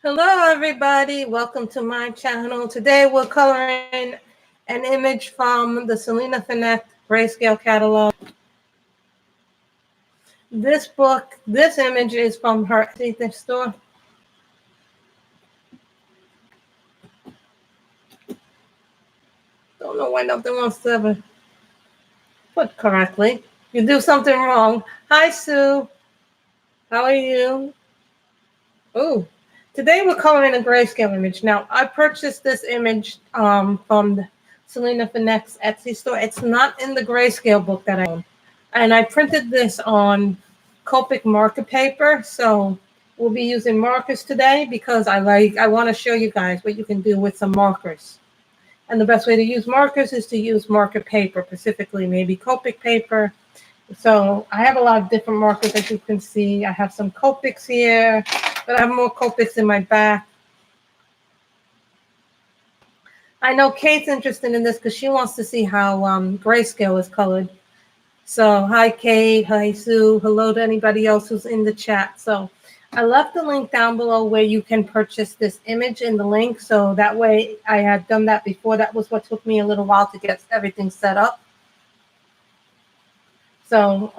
Hello everybody, welcome to my channel. Today we're coloring an image from the Selina Fenech Grayscale catalog. This image is from her Etsy store. Don't know why nothing wants to ever put correctly. You do something wrong. Hi Sue, how are you? Ooh. Today we're coloring a grayscale image. Now I purchased this image from the Selina Fenech's Etsy store. It's not in the grayscale book that I own. And I printed this on Copic marker paper. So we'll be using markers today because I want to show you guys what you can do with some markers. And the best way to use markers is to use marker paper, specifically maybe Copic paper. So I have a lot of different markers, as you can see. I have some Copics here, but I have more Copics in my back. I know Kate's interested in this because she wants to see how grayscale is colored. So hi Kate, hi Sue, hello to anybody else who's in the chat. So I left the link down below where you can purchase this image in the link. So that way I had done that before. That was what took me a little while to get everything set up. So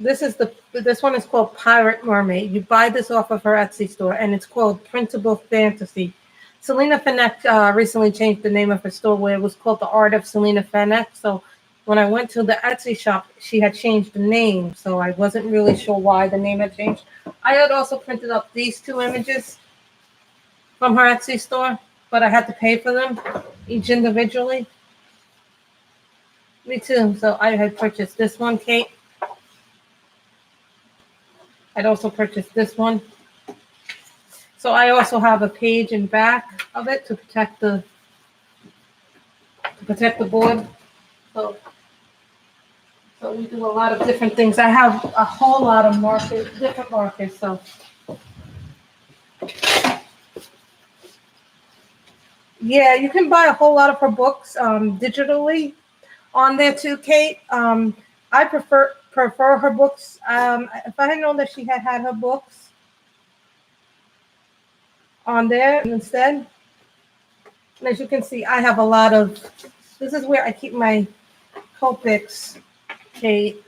this one is called Pirate Mermaid. You buy this off of her Etsy store, and it's called Printable Fantasy. Selina Fenech recently changed the name of her store where it was called The Art of Selina Fenech. So when I went to the Etsy shop, she had changed the name, so I wasn't really sure why the name had changed. I had also printed up these two images from her Etsy store, but I had to pay for them each individually. Me too. So I had purchased this one, Kate. I'd also purchased this one. So I also have a page in back of it to protect the board. So we do a lot of different things. I have a whole lot of markers, different markers. So yeah, you can buy a whole lot of her books digitally on there too, Kate. I prefer her books. If I had known that she had her books on there instead. And as you can see, I have a lot of, this is where I keep my Copics, Kate.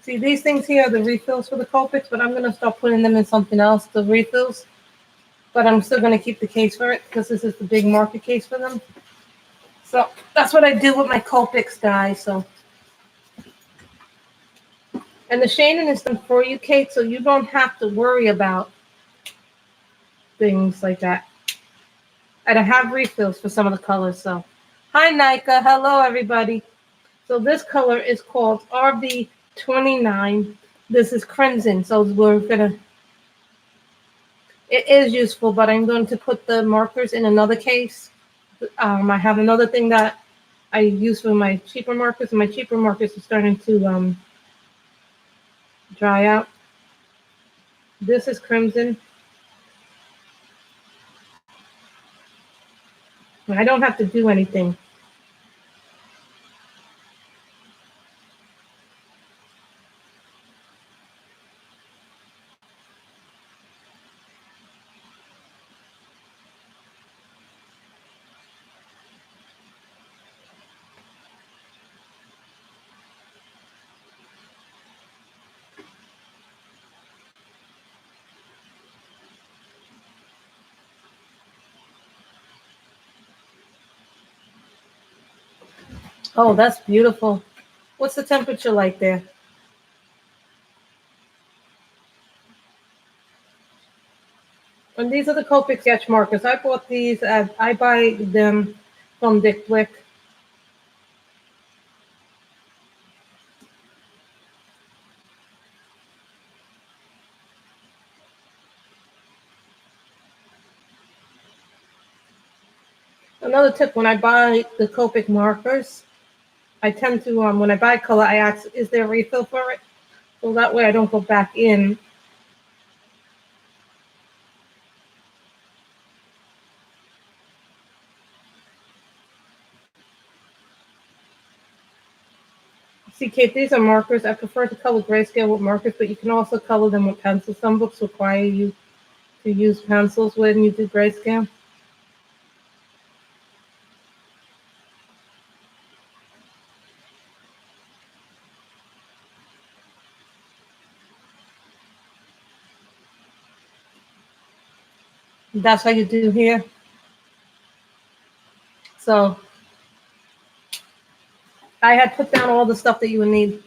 See, these things here are the refills for the Copics, but I'm going to start putting them in something else, the refills. But I'm still going to keep the case for it because this is the big marker case for them. So that's what I do with my Copics, guys. So, and the shading is done for you, Kate, so you don't have to worry about things like that. And I have refills for some of the colors. So, hi, Nika. Hello, everybody. So this color is called RB29. This is crimson. So we're going to, it is useful, but I'm going to put the markers in another case. I have another thing that I use for my cheaper markers, and my cheaper markers are starting to dry out. This is crimson. I don't have to do anything. Oh, that's beautiful. What's the temperature like there? And these are the Copic sketch markers. I bought these I buy them from Dick Blick. Another tip, when I buy the Copic markers, I tend to, when I buy color, I ask, is there a refill for it? So that way I don't go back in. See, Kate, these are markers. I prefer to color grayscale with markers, but you can also color them with pencils. Some books require you to use pencils when you do grayscale. That's how you do here. So I had put down all the stuff that you would need.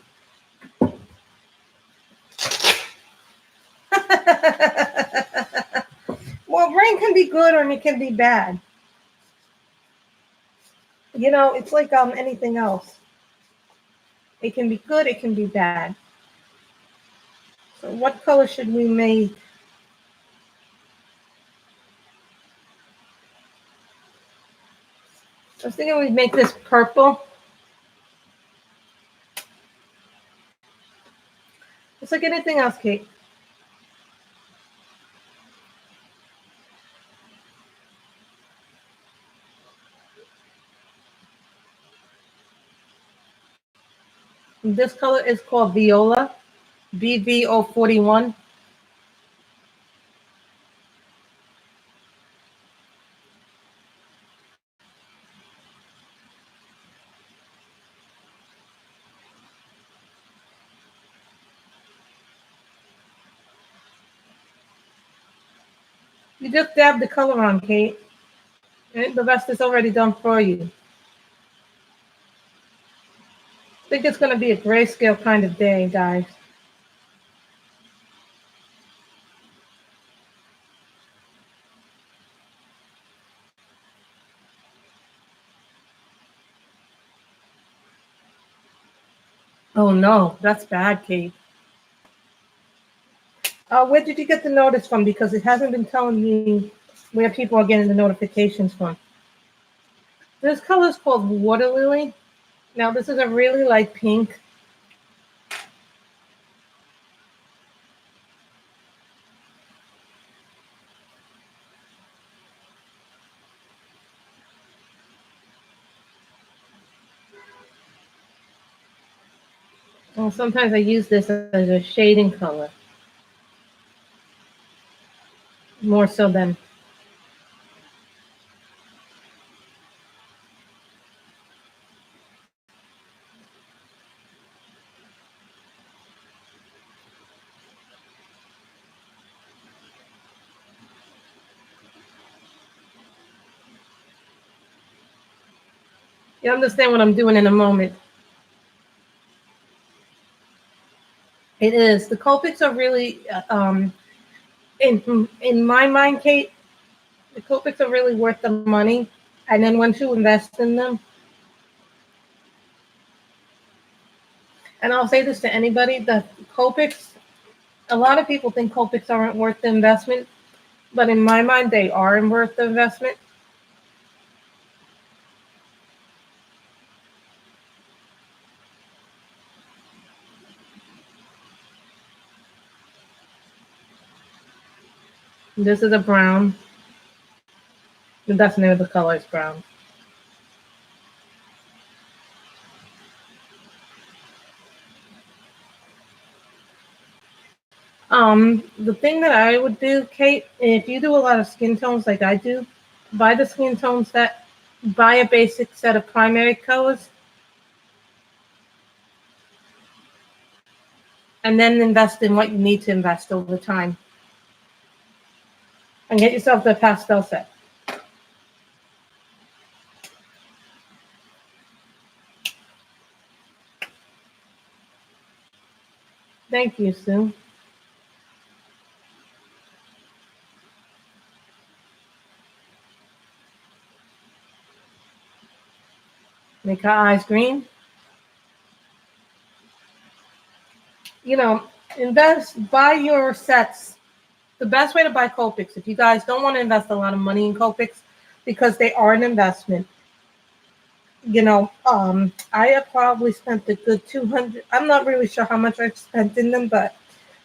Well, rain can be good or it can be bad. You know, it's like anything else. It can be good, it can be bad. So what color should we make? I was thinking we'd make this purple. It's like anything else, Kate. This color is called Viola, BVO41. You just dab the color on, Kate. And the rest is already done for you. I think it's going to be a grayscale kind of day, guys. Oh no, that's bad, Kate. Where did you get the notice from? Because it hasn't been telling me where people are getting the notifications from. This color is called Water Lily. Now, this is a really light pink. Well, sometimes I use this as a shading color. More so than... You understand what I'm doing in a moment. It is. The Copics are really, in my mind, Kate, the Copics are really worth the money. And then once you invest in them, and I'll say this to anybody, the Copics, a lot of people think Copics aren't worth the investment, but in my mind, they are worth the investment. This is a brown. That's the name of the color is brown. The thing that I would do, Kate, if you do a lot of skin tones like I do, buy the skin tone set, buy a basic set of primary colors, and then invest in what you need to invest over time. And get yourself the pastel set. Thank you, Sue. Make her eyes green. You know, buy your sets. The best way to buy Copics, if you guys don't want to invest a lot of money in Copics, because they are an investment. You know, I have probably spent a good $200. I'm not really sure how much I've spent in them, but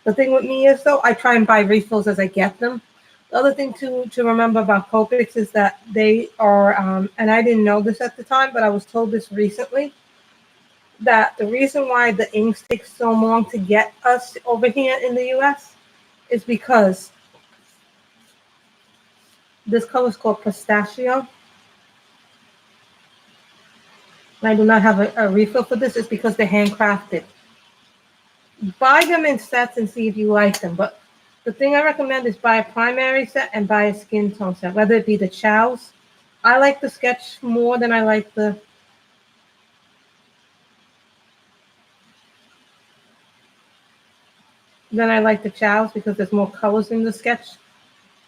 the thing with me is, though, I try and buy refills as I get them. The other thing to remember about Copics is that they are, and I didn't know this at the time, but I was told this recently, that the reason why the inks take so long to get us over here in the US is because this color is called pistachio. And I do not have a refill for this. It's because they're handcrafted. Buy them in sets and see if you like them. But the thing I recommend is buy a primary set and buy a skin tone set, whether it be the chows. I like the sketch more than I like the chows because there's more colors in the sketch.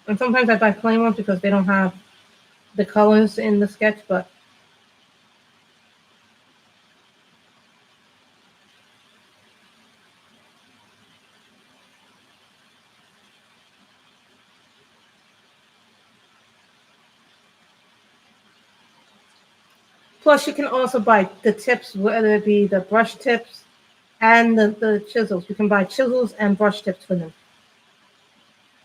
And sometimes I buy plain ones because they don't have the colors in the sketch, but plus you can also buy the tips, whether it be the brush tips and the chisels. You can buy chisels and brush tips for them.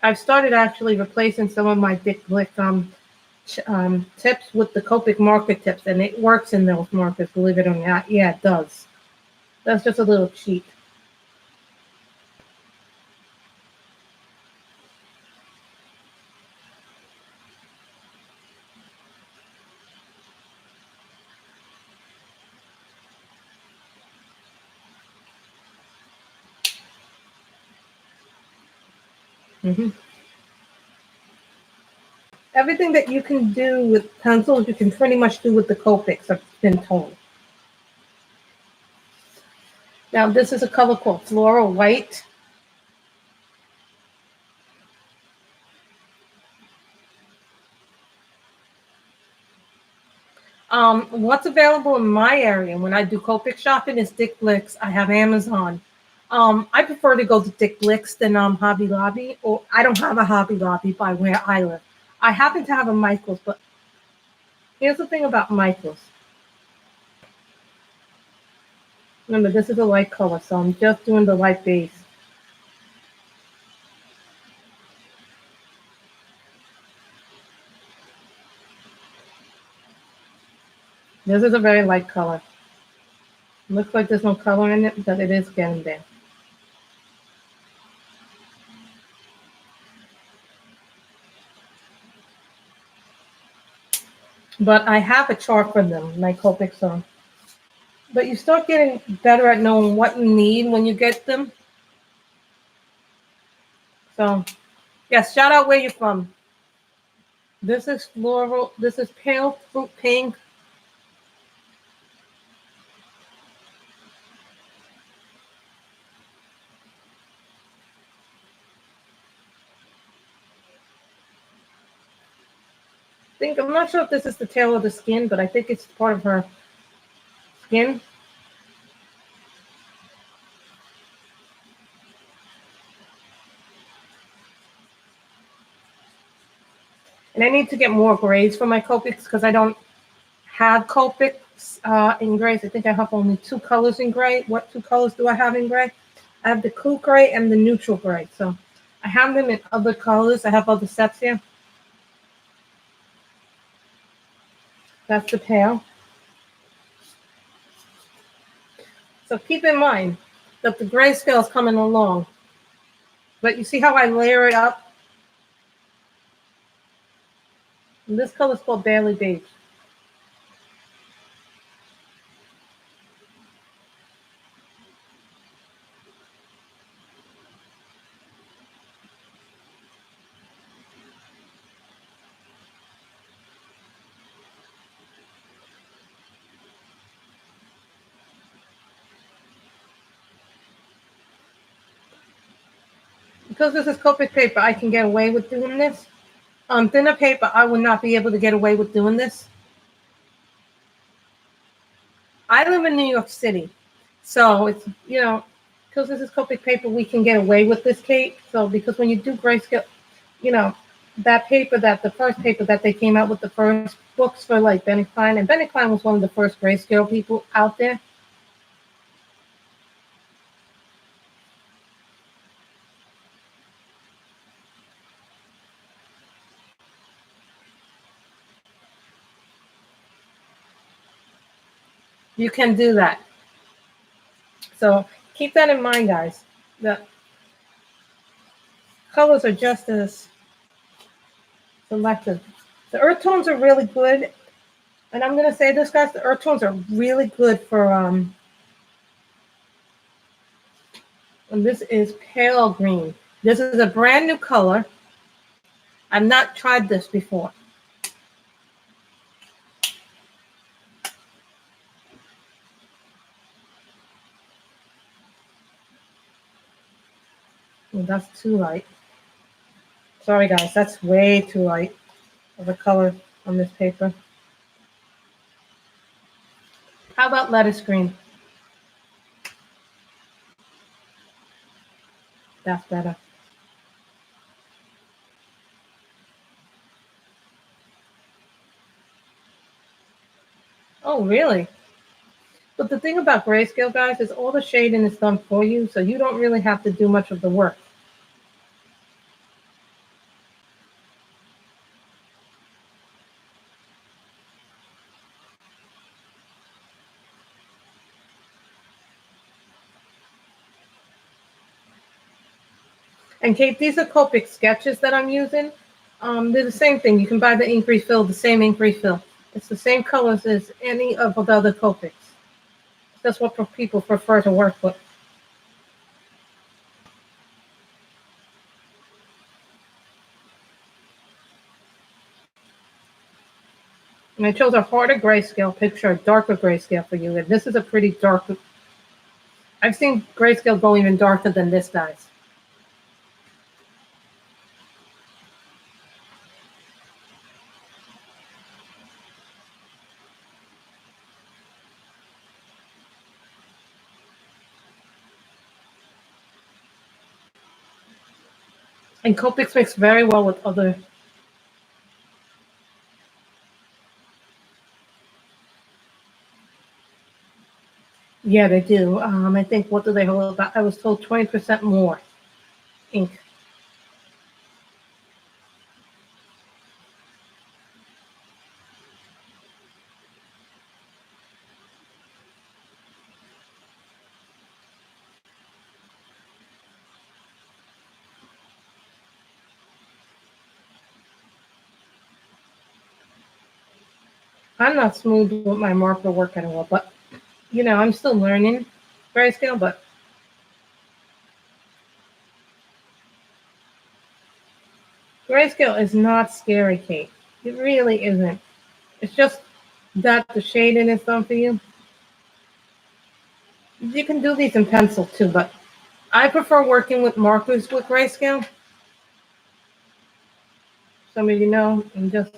I've started actually replacing some of my Dick Blick tips with the Copic marker tips, and it works in those markers, believe it or not. Yeah, it does. That's just a little cheat. Mm-hmm. Everything that you can do with pencils, you can pretty much do with the Copics, I've been told. Now, this is a color called Floral White. What's available in my area when I do Copic shopping is Dick Blick's. I have Amazon. I prefer to go to Dick Blick's than Hobby Lobby, or I don't have a Hobby Lobby by where I live. I happen to have a Michael's, but here's the thing about Michael's. Remember, this is a light color, so I'm just doing the light base. This is a very light color. Looks like there's no color in it, but it is getting there. But I have a chart for them, like Copic, so. But you start getting better at knowing what you need when you get them. So, yes, shout out where you're from. This is floral. This is pale fruit pink. I'm not sure if this is the tail of the skin, but I think it's part of her skin. And I need to get more grays for my Copics because I don't have Copics in grays. I think I have only 2 colors in gray. What 2 colors do I have in gray? I have the cool gray and the neutral gray. So I have them in other colors. I have other sets here. That's the pale. So keep in mind that the grayscale is coming along. But you see how I layer it up? And this color is called Barely Beige. Because this is Copic paper, I can get away with doing this. On thinner paper, I would not be able to get away with doing this. I live in New York City, so it's, because this is Copic paper, we can get away with this, Kate. So because when you do grayscale, that paper, that the first paper that they came out with, the first books for like Benny Klein, and Benny Klein was one of the first grayscale people out there. You can do that. So keep that in mind, guys. The colors are just as selective. The earth tones are really good. And I'm going to say this, guys, the earth tones are really good for, and this is pale green. This is a brand new color. I've not tried this before. Oh, that's too light. Sorry, guys, that's way too light of a color on this paper. How about lettuce green? That's better. Oh, really? But the thing about Grayscale, guys, is all the shading is done for you, so you don't really have to do much of the work. And Kate, these are Copic sketches that I'm using. They're the same thing. You can buy the ink refill, the same ink refill. It's the same colors as any of the other Copics. That's what people prefer to work with. And I chose a harder grayscale picture, a darker grayscale for you. And this is a pretty dark. I've seen Grayscale go even darker than this, guys. And Copics mix very well with other. Yeah, they do. I think, what do they hold about? I was told 20% more ink. I'm not smooth with my marker work at all, but you know, I'm still learning Grayscale, but Grayscale is not scary, Kate. It really isn't. It's just that the shading is done for you. You can do these in pencil too, but I prefer working with markers with Grayscale. Some of you know, and just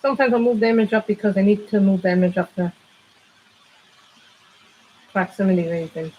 sometimes I'll move the image up because I need to move the image up for proximity reasons.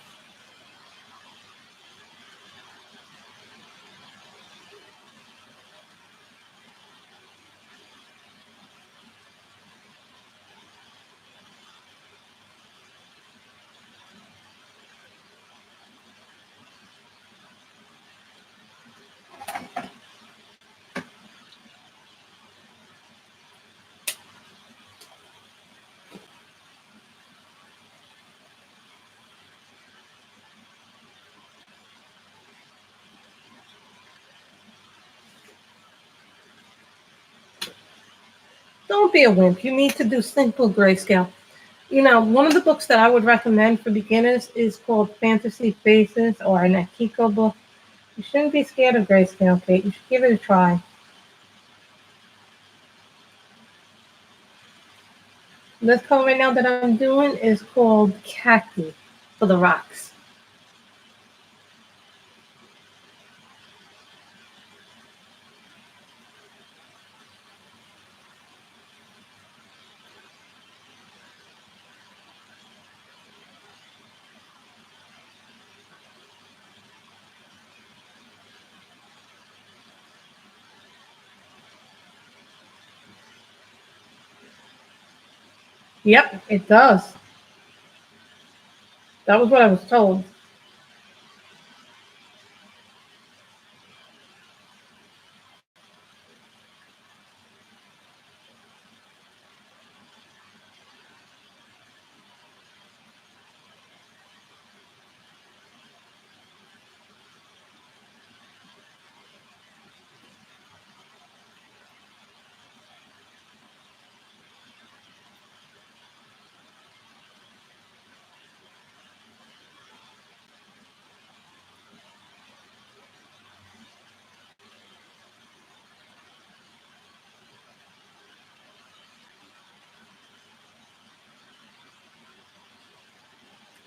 Don't be a wimp. You need to do simple Grayscale. You know, one of the books that I would recommend for beginners is called Fantasy Faces, or an Akiko book. You shouldn't be scared of Grayscale, Kate. You should give it a try. This color right now that I'm doing is called Khaki for the rocks. Yep, it does. That was what I was told.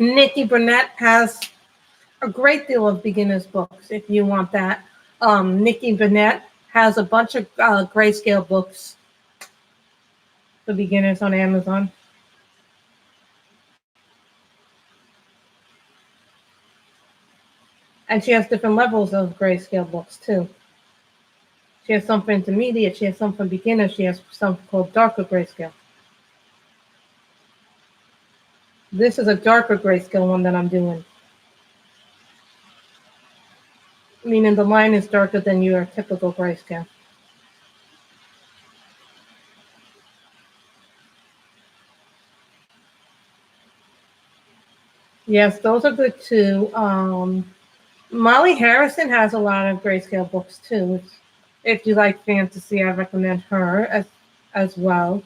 Nikki Burnett has a great deal of beginners books if you want that. Nikki Burnett has a bunch of Grayscale books for beginners on Amazon. And she has different levels of Grayscale books too. She has some for intermediate, she has some for beginners, she has some called darker Grayscale. This is a darker Grayscale one that I'm doing. Meaning the line is darker than your typical Grayscale. Yes, those are good too. Molly Harrison has a lot of Grayscale books too. If you like fantasy, I recommend her as well.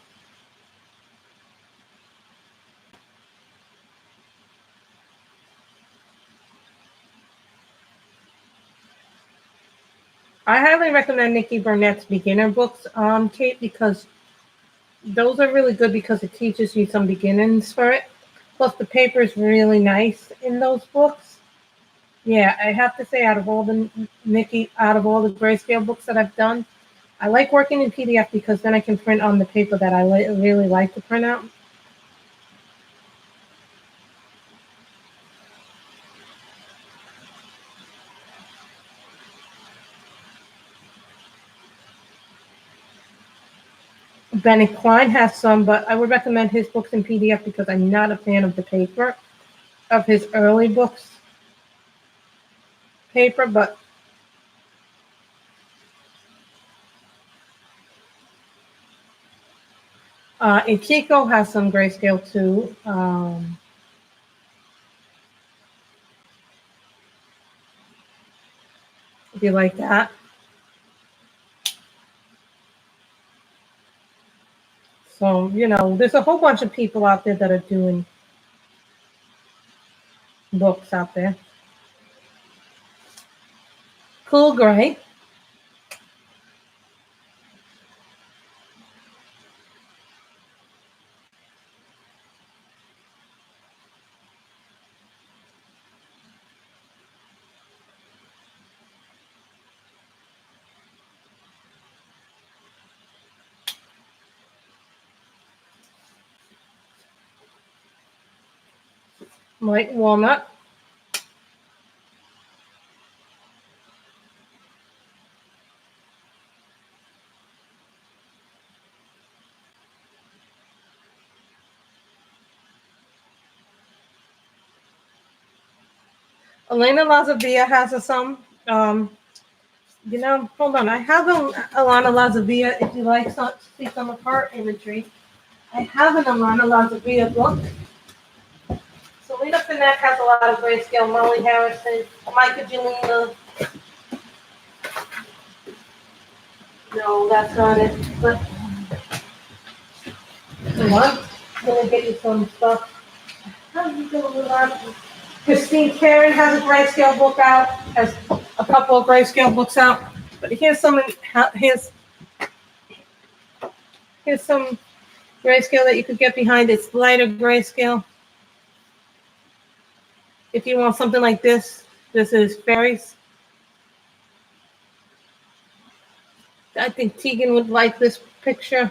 I highly recommend Nikki Burnett's beginner books, Kate, because those are really good because it teaches you some beginnings for it. Plus, the paper is really nice in those books. Yeah, I have to say, out of all the Grayscale books that I've done, I like working in PDF because then I can print on the paper that I really like to print out. Bennett Klein has some, but I would recommend his books in PDF because I'm not a fan of the paper of his early books. Paper, but Ichiko has some Grayscale too. If you like that. So, there's a whole bunch of people out there that are doing books out there. Cool Gray. White Walnut. Elena Lazavia has some. Hold on. I have Alana Lazavia, if you like to see some of her imagery. I have an Alana Lazavia book. Selina Fenech has a lot of Grayscale. Molly Harrison, Micah Jelena. No, that's not it. But hold on. I'm going to get you some stuff. How do you do with that? Christine Karen has a Grayscale book out, has a couple of Grayscale books out. But here's some Grayscale that you could get behind. It's lighter Grayscale. If you want something like this is Fairies. I think Tegan would like this picture.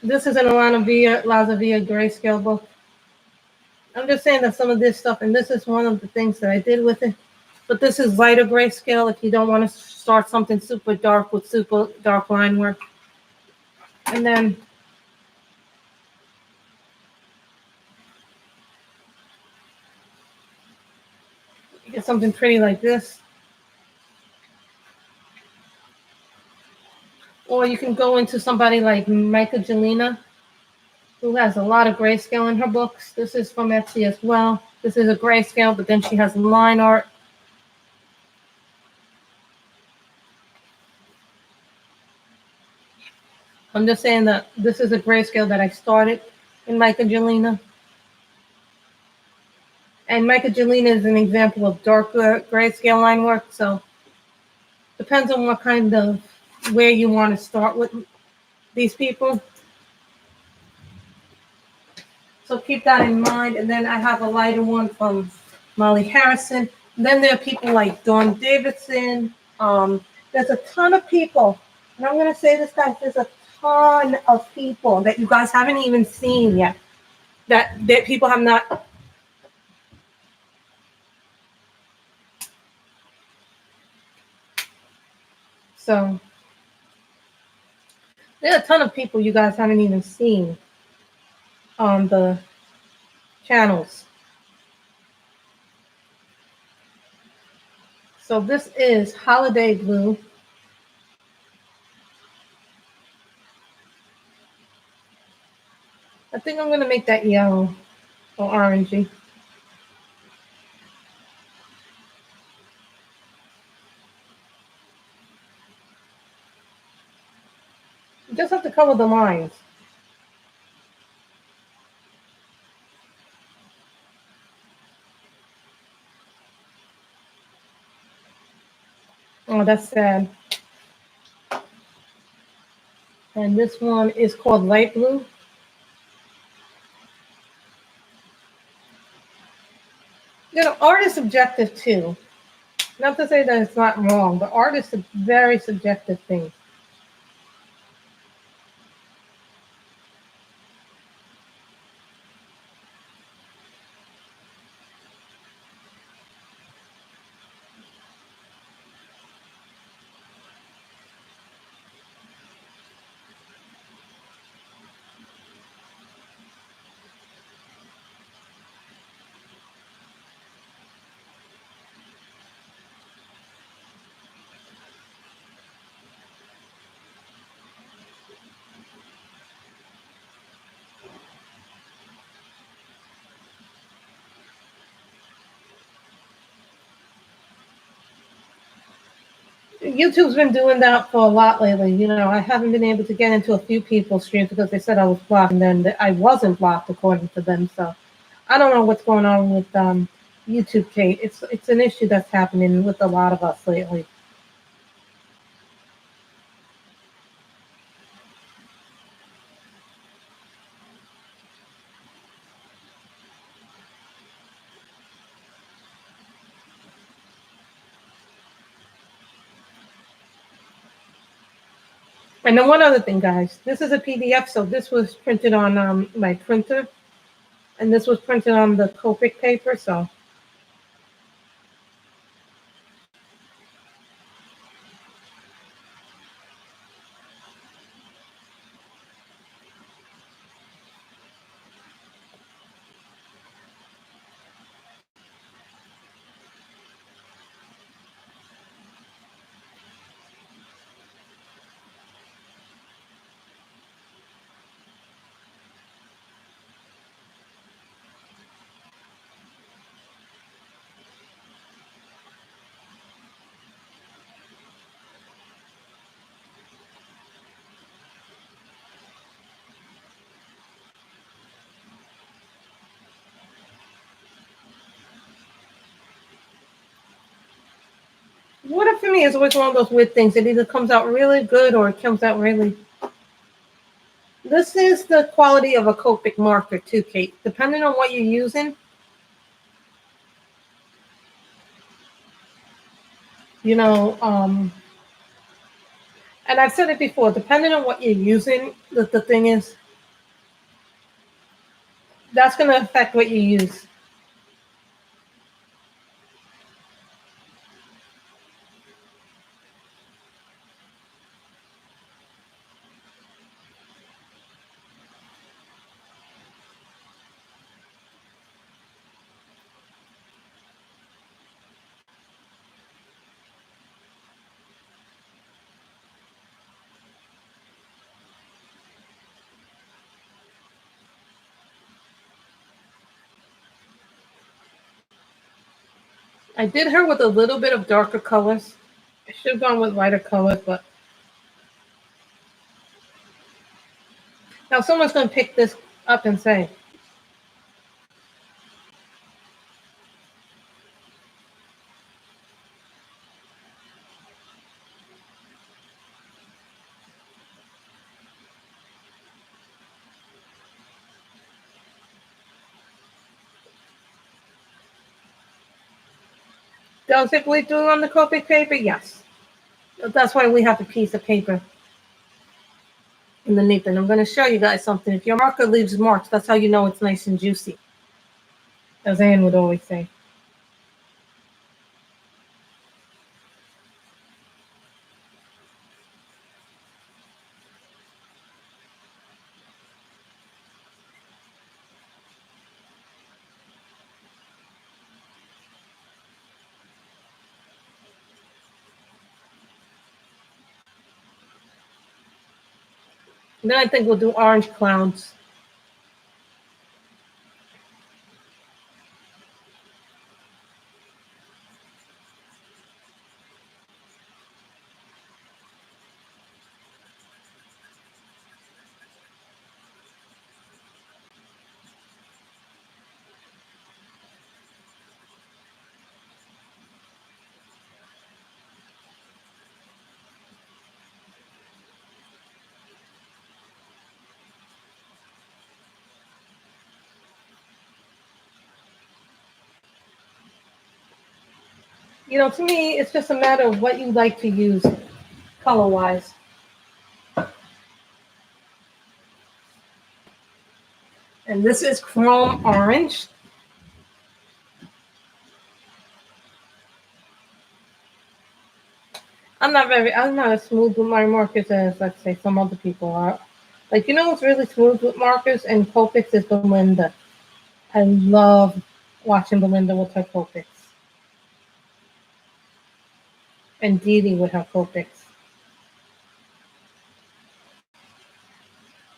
This is an Alana Lazavia Grayscale book. I'm just saying that some of this stuff, and this is one of the things that I did with it. But this is lighter Grayscale if you don't want to start something super dark with super dark line work. And then you get something pretty like this. Or you can go into somebody like Micah Jelena, who has a lot of Grayscale in her books. This is from Etsy as well. This is a Grayscale, but then she has line art. I'm just saying that this is a Grayscale that I started in Micah Jelena. And Micah Jelena is an example of darker Grayscale line work, so depends on what kind of, where you want to start with these people. So keep that in mind. And then I have a lighter one from Molly Harrison. And then there are people like Dawn Davidson. There's a ton of people. And I'm going to say this, guys, there's a ton of people that you guys haven't even seen yet. That people have not. So there are a ton of people you guys haven't even seen on the channels. So this is Holiday Blue. I think I'm going to make that yellow or orangey. You just have to color the lines. Oh, that's sad. And this one is called Light Blue. You know, art is subjective too. Not to say that it's not wrong, but art is a very subjective thing. YouTube's been doing that for a lot lately. You know, I haven't been able to get into a few people's streams because they said I was blocked, and then I wasn't blocked according to them. So I don't know what's going on with YouTube, Kate. It's an issue that's happening with a lot of us lately. And then one other thing, guys, this is a PDF, so this was printed on my printer, and this was printed on the Copic paper, so. Water for me is always one of those weird things. It either comes out really good or it comes out really. This is the quality of a Copic marker too, Kate. Depending on what you're using, you know, and I've said it before, depending on what you're using, the thing is, that's going to affect what you use. I did her with a little bit of darker colors. I should have gone with lighter colors, but now someone's going to pick this up and say, Does it bleed through on the Copic paper? Yes. That's why we have a piece of paper underneath. And I'm going to show you guys something. If your marker leaves marks, that's how you know it's nice and juicy, as Anne would always say. Then I think we'll do orange clouds. You know, to me, it's just a matter of what you like to use color-wise. And this is chrome orange. I'm not as smooth with my markers as, let's say, some other people are. Like, you know what's really smooth with markers and Copics is Belinda. I love watching Belinda with her Copics. And Dee Dee with her Copics.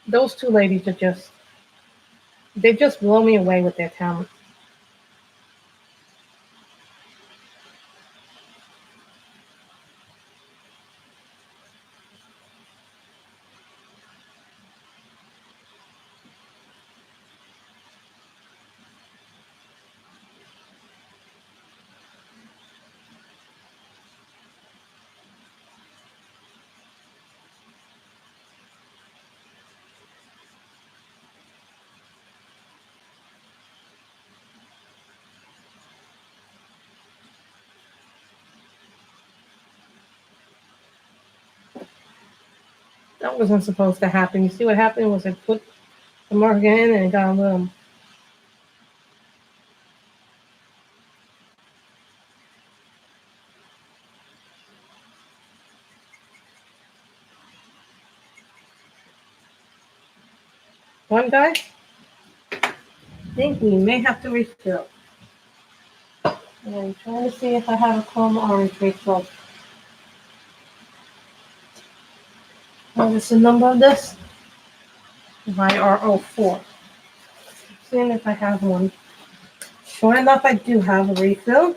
Those two ladies are they just blow me away with their talent. That wasn't supposed to happen. You see what happened was I put the marker in and it got a little. One guy, I think we may have to refill. And I'm trying to see if I have a chrome orange refill. What is the number of this? YR04. Seeing if I have one. Sure enough, I do have a refill.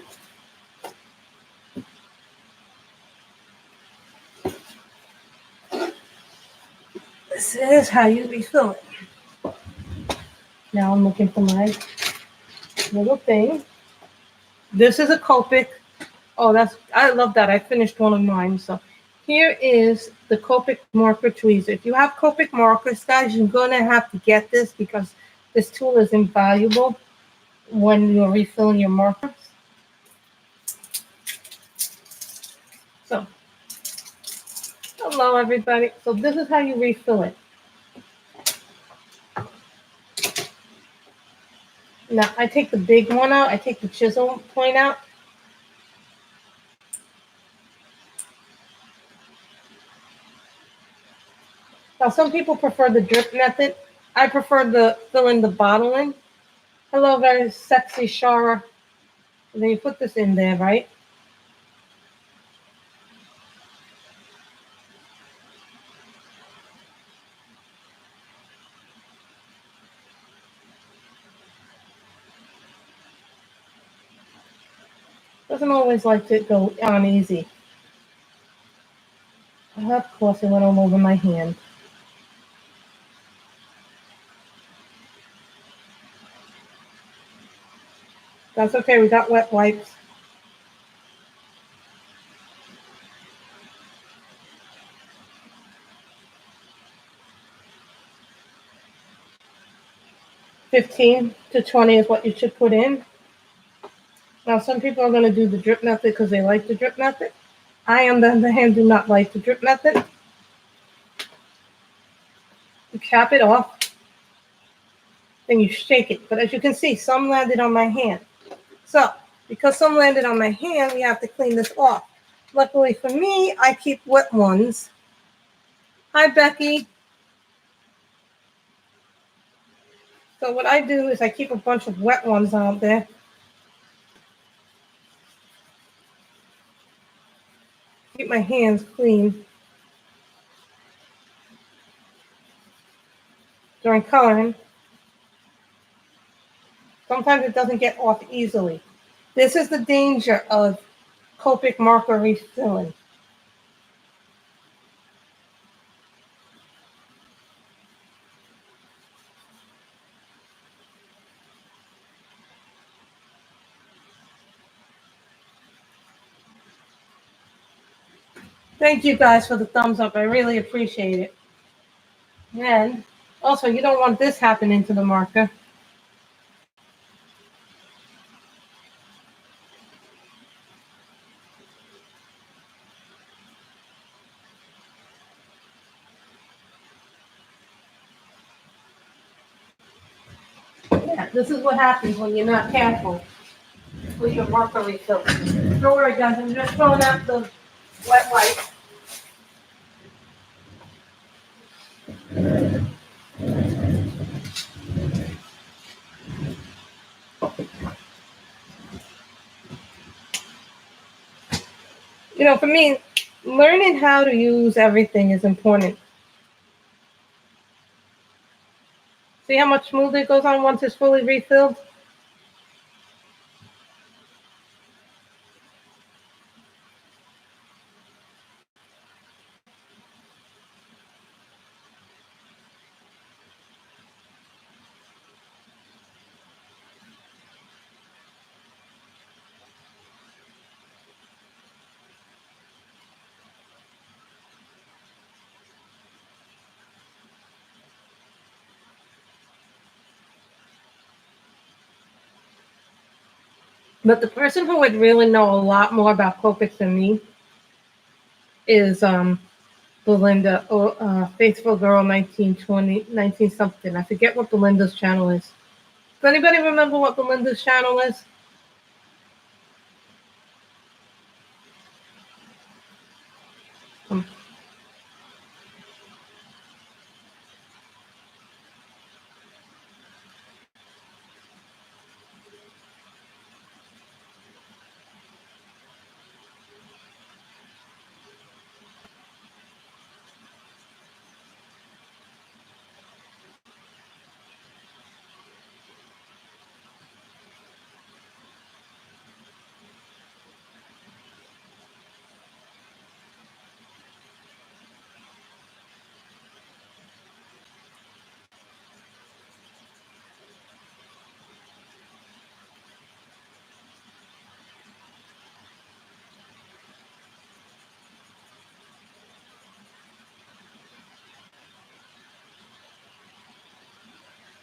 This is how you refill it. Now I'm looking for my little thing. This is a Copic. Oh, I love that. I finished one of mine. So here is the Copic marker tweezer. If you have Copic markers, guys, you're going to have to get this because this tool is invaluable when you're refilling your markers. So, hello, everybody. So this is how you refill it. Now, I take the big one out. I take the chisel point out. Now, some people prefer the drip method. I prefer the fill in the bottle in. Hello, very sexy Shara. And then you put this in there, right? Doesn't always like to go on easy. Of course, it went all over my hand. That's okay, we got wet wipes. $15 to $20 is what you should put in. Now, some people are going to do the drip method because they like the drip method. I, on the other hand, do not like the drip method. You cap it off, then you shake it. But as you can see, some landed on my hand. So, because some landed on my hand, we have to clean this off. Luckily for me, I keep wet ones. Hi, Becky. So what I do is I keep a bunch of wet ones out there. Keep my hands clean during coloring. Sometimes it doesn't get off easily. This is the danger of Copic marker refilling. Thank you guys for the thumbs up. I really appreciate it. And also, you don't want this happening to the marker. Yeah, this is what happens when you're not careful with your marker refill. Don't worry, guys. I'm just throwing out the wet wipe. You know, for me, learning how to use everything is important. See how much smoother it goes on once it's fully refilled? But the person who would really know a lot more about Copic than me is Belinda, Faithful Girl 1920, 19 something. I forget what Belinda's channel is. Does anybody remember what Belinda's channel is?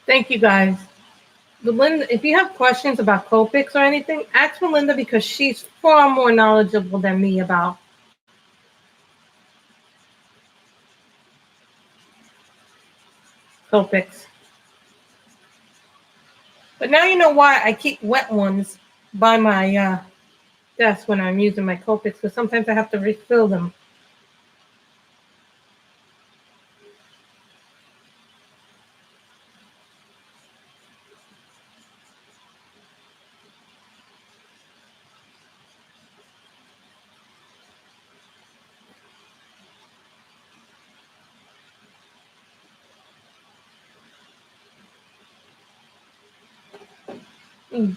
Thank you guys. Belinda, if you have questions about Copics or anything, ask Belinda because she's far more knowledgeable than me about Copics. But now you know why I keep wet ones by my desk when I'm using my Copics, because sometimes I have to refill them.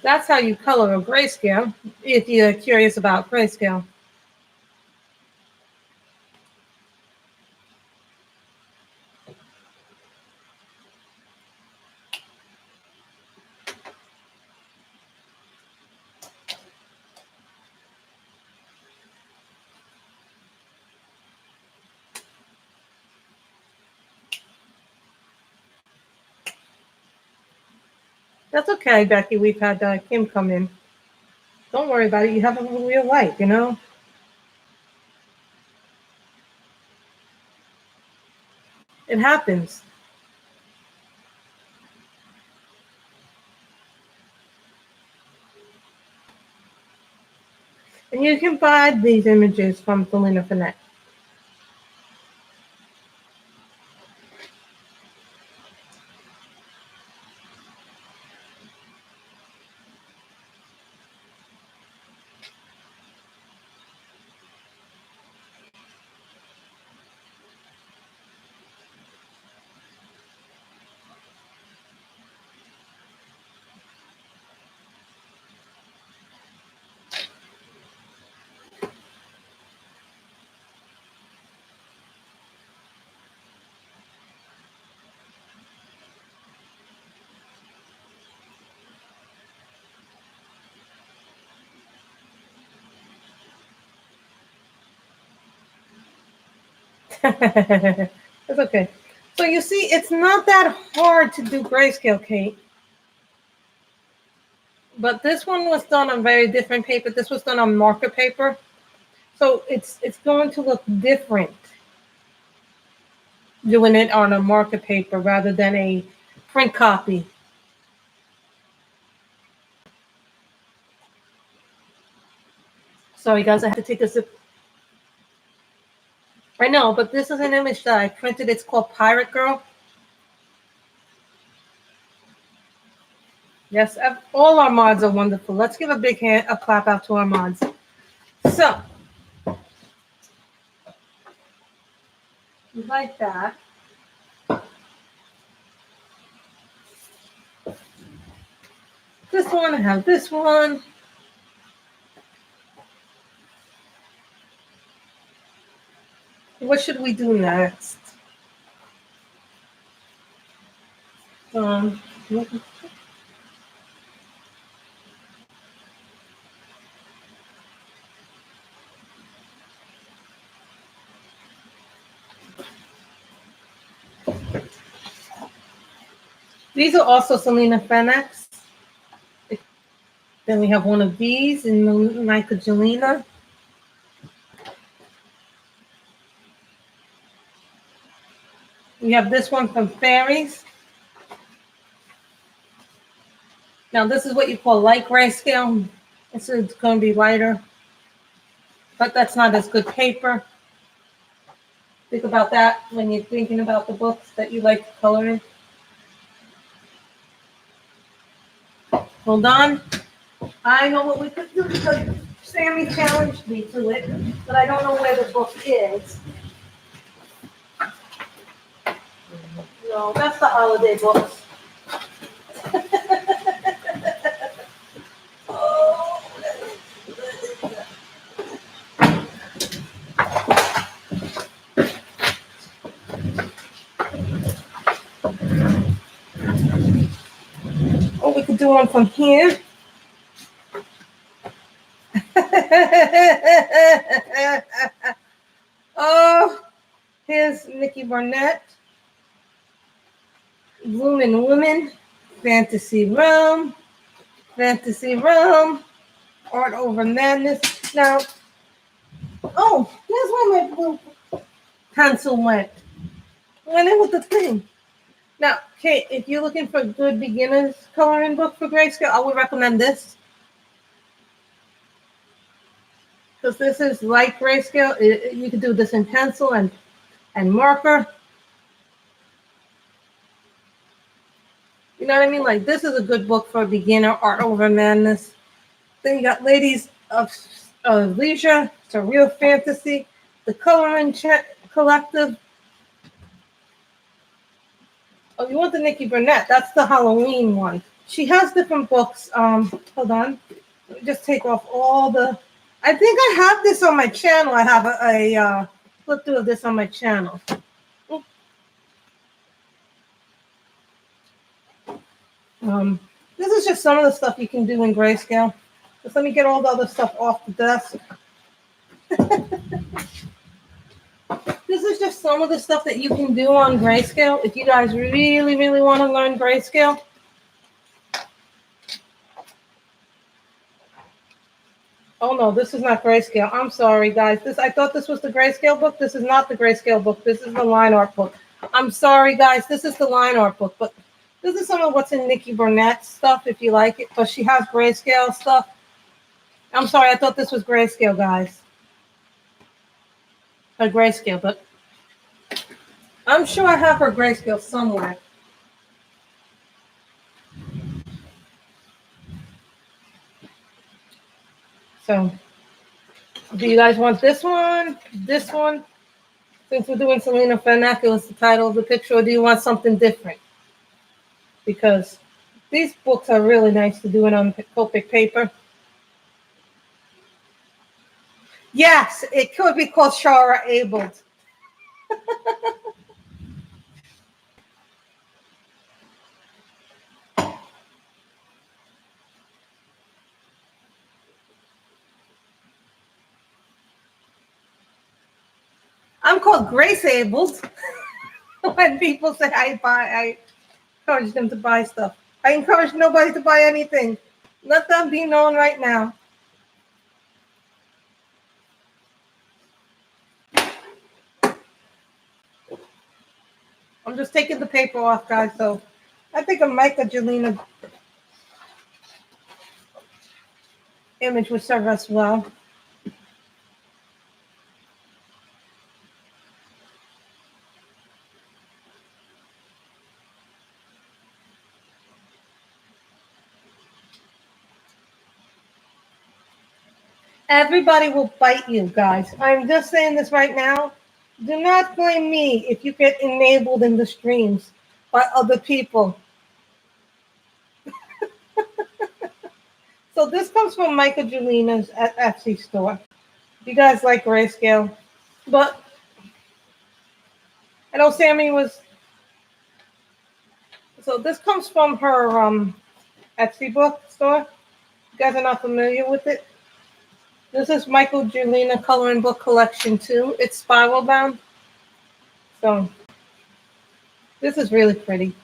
That's how you color a grayscale, if you're curious about grayscale. That's okay, Becky. We've had Kim come in. Don't worry about it. You have a real life, you know? It happens. And you can buy these images from Selina Fenech. It's okay. So you see, it's not that hard to do grayscale, Kate. But this one was done on very different paper. This was done on marker paper. So it's going to look different doing it on a marker paper rather than a print copy. Sorry guys, I have to take a sip. I know, but this is an image that I printed. It's called Pirate Girl. Yes, all our mods are wonderful. Let's give a big hand, a clap out to our mods. So, like that. This one, I have this one. What should we do next? These are also Selina Fenech. Then we have one of these in Nicogelina. We have this one from Fairies. Now this is what you call light grayscale. It's going to be lighter, but that's not as good paper. Think about that when you're thinking about the books that you like to color in. Hold on. I know what we could do because Sammy challenged me to it, but I don't know where the book is. No, that's the holiday books. Oh, we could do one from here. Oh, here's Nikki Barnett. Blooming Women, Fantasy Realm, Art Over Madness. Now, oh, here's where my blue pencil went. Went in with the thing. Now, Kate, if you're looking for a good beginner's coloring book for grayscale, I would recommend this. Because this is light grayscale. You can do this in pencil and marker. You know what I mean? Like, this is a good book for a beginner, Art Over Madness. Then you got Ladies of Leisure. It's a real fantasy. The Coloring Collective. Oh, you want the Nikki Burnett? That's the Halloween one. She has different books. Hold on. Let me just take off all the... I think I have this on my channel. I have a flip through of this on my channel. This is just some of the stuff you can do in grayscale. Just let me get all the other stuff off the desk. This is just some of the stuff that you can do on grayscale. If you guys really, really want to learn grayscale. Oh no, this is not Grayscale. I'm sorry, guys. I thought this was the Grayscale book. This is not the Grayscale book. This is the line art book. I'm sorry, guys. This is the line art book, but this is some of what's in Nikki Burnett's stuff, if you like it. But she has Grayscale stuff. I'm sorry, I thought this was Grayscale, guys. Her Grayscale, but I'm sure I have her Grayscale somewhere. So, do you guys want this one? This one? Since we're doing Selina Fenech, it was the title of the picture, or do you want something different? Because these books are really nice to do it on Copic paper. Yes, it could be called Shara Abled. I'm called Grace Abled. When people say I encourage them to buy stuff. I encourage nobody to buy anything. Let that be known right now. I'm just taking the paper off, guys. So I think a Michelangelo image would serve us well. Everybody will bite you, guys. I'm just saying this right now. Do not blame me if you get enabled in the streams by other people. So this comes from Michael Julina's at Etsy store. You guys like Grayscale. But I know Sammy was... So this comes from her Etsy book store. You guys are not familiar with it. This is Michael Julina Coloring Book Collection 2. It's spiral bound. So this is really pretty.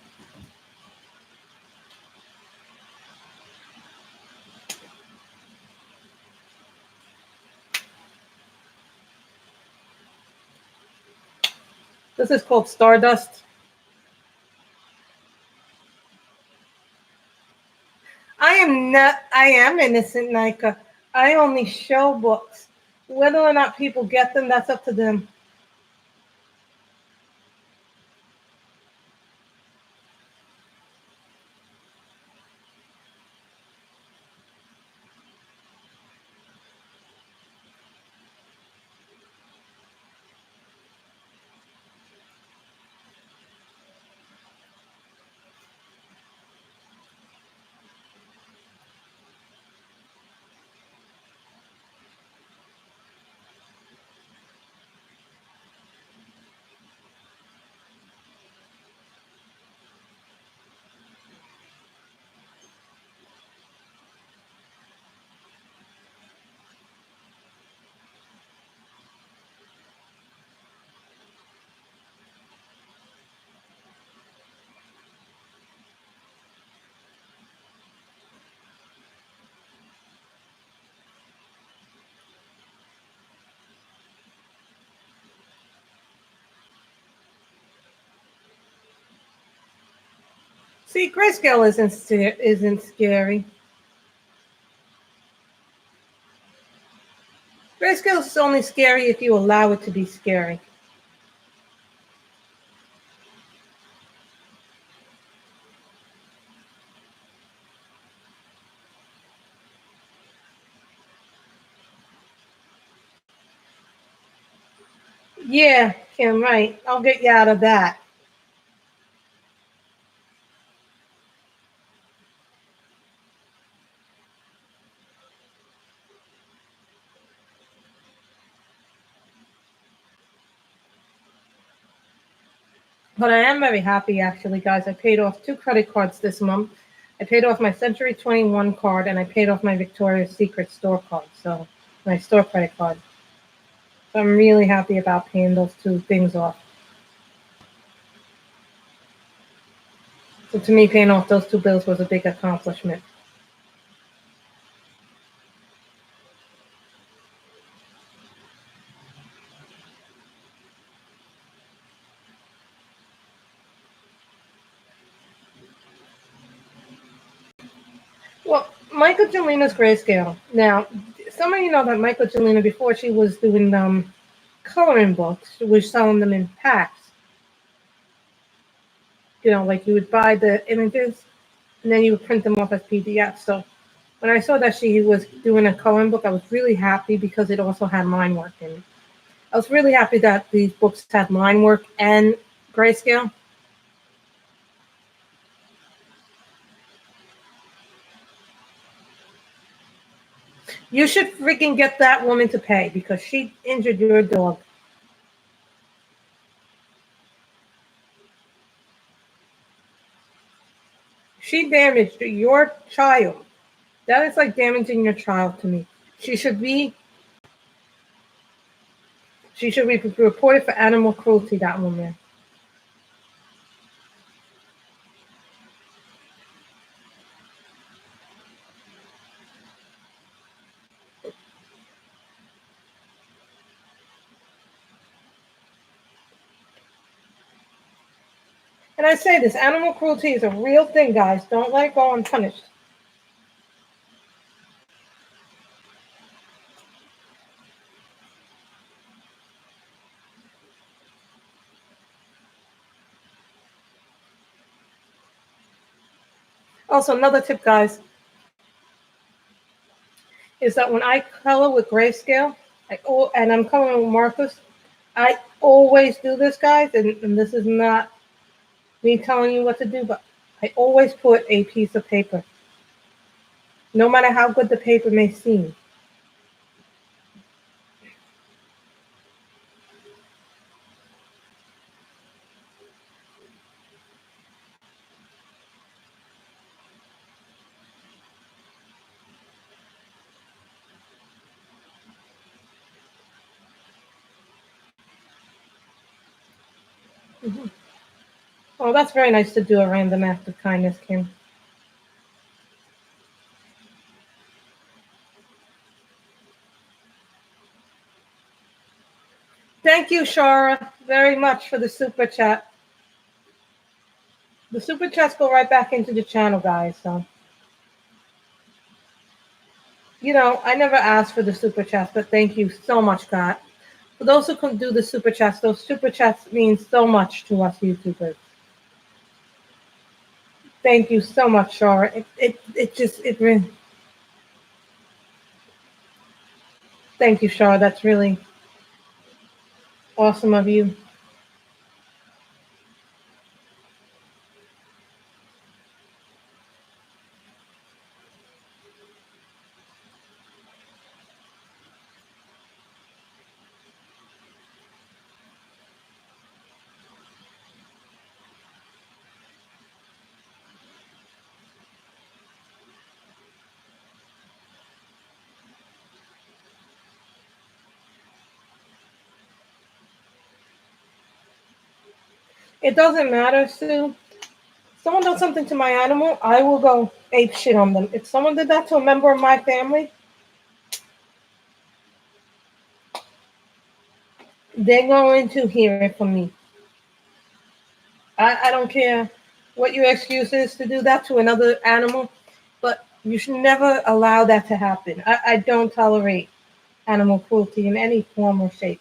This is called Stardust. I am innocent, Nika. I only show books. Whether or not people get them, that's up to them. See, Grayscale isn't scary. Grayscale is only scary if you allow it to be scary. Yeah, Kim, right. I'll get you out of that. But I am very happy, actually, guys. I paid off 2 credit cards this month. I paid off my Century 21 card, and I paid off my Victoria's Secret store card, so my store credit card. So I'm really happy about paying those 2 things off. So to me, paying off those 2 bills was a big accomplishment. Well, Michaelgelina's Grayscale. Now, some of you know that Michaelgelina, before she was doing coloring books, she was selling them in packs. Like you would buy the images and then you would print them off as PDFs. So when I saw that she was doing a coloring book, I was really happy because it also had line work in it. I was really happy that these books had line work and Grayscale. You should freaking get that woman to pay because she injured your dog. She damaged your child. That is like damaging your child to me. She should be reported for animal cruelty, that woman. And I say this, animal cruelty is a real thing, guys. Don't let it go unpunished. Also, another tip, guys, is that when I color with Grayscale, and I'm coloring with Marcus, I always do this, guys, and this is not me telling you what to do, but I always put a piece of paper, no matter how good the paper may seem. Mm-hmm. Oh, that's very nice to do a random act of kindness, Kim. Thank you, Shara, very much for the super chat. The super chats go right back into the channel, guys. So, I never asked for the super chats, but thank you so much, God. For those who can do the super chats, those super chats mean so much to us YouTubers. Thank you so much, Shara. It really. Thank you, Shara. That's really awesome of you. It doesn't matter, Sue. Someone does something to my animal, I will go ape shit on them. If someone did that to a member of my family, they're going to hear it from me. I don't care what your excuse is to do that to another animal, but you should never allow that to happen. I don't tolerate animal cruelty in any form or shape.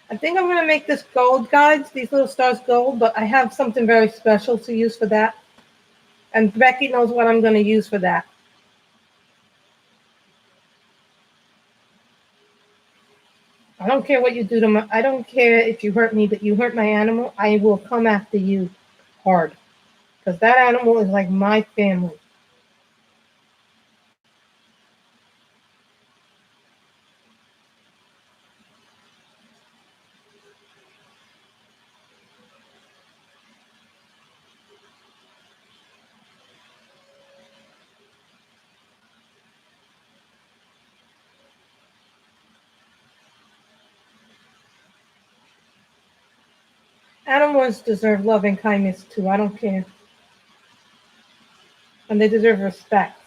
I think I'm going to make this gold, guys, these little stars gold, but I have something very special to use for that. And Becky knows what I'm going to use for that. I don't care what you do to my, I don't care if you hurt me, but you hurt my animal, I will come after you hard. Because that animal is like my family. Animals deserve love and kindness too. I don't care. And they deserve respect.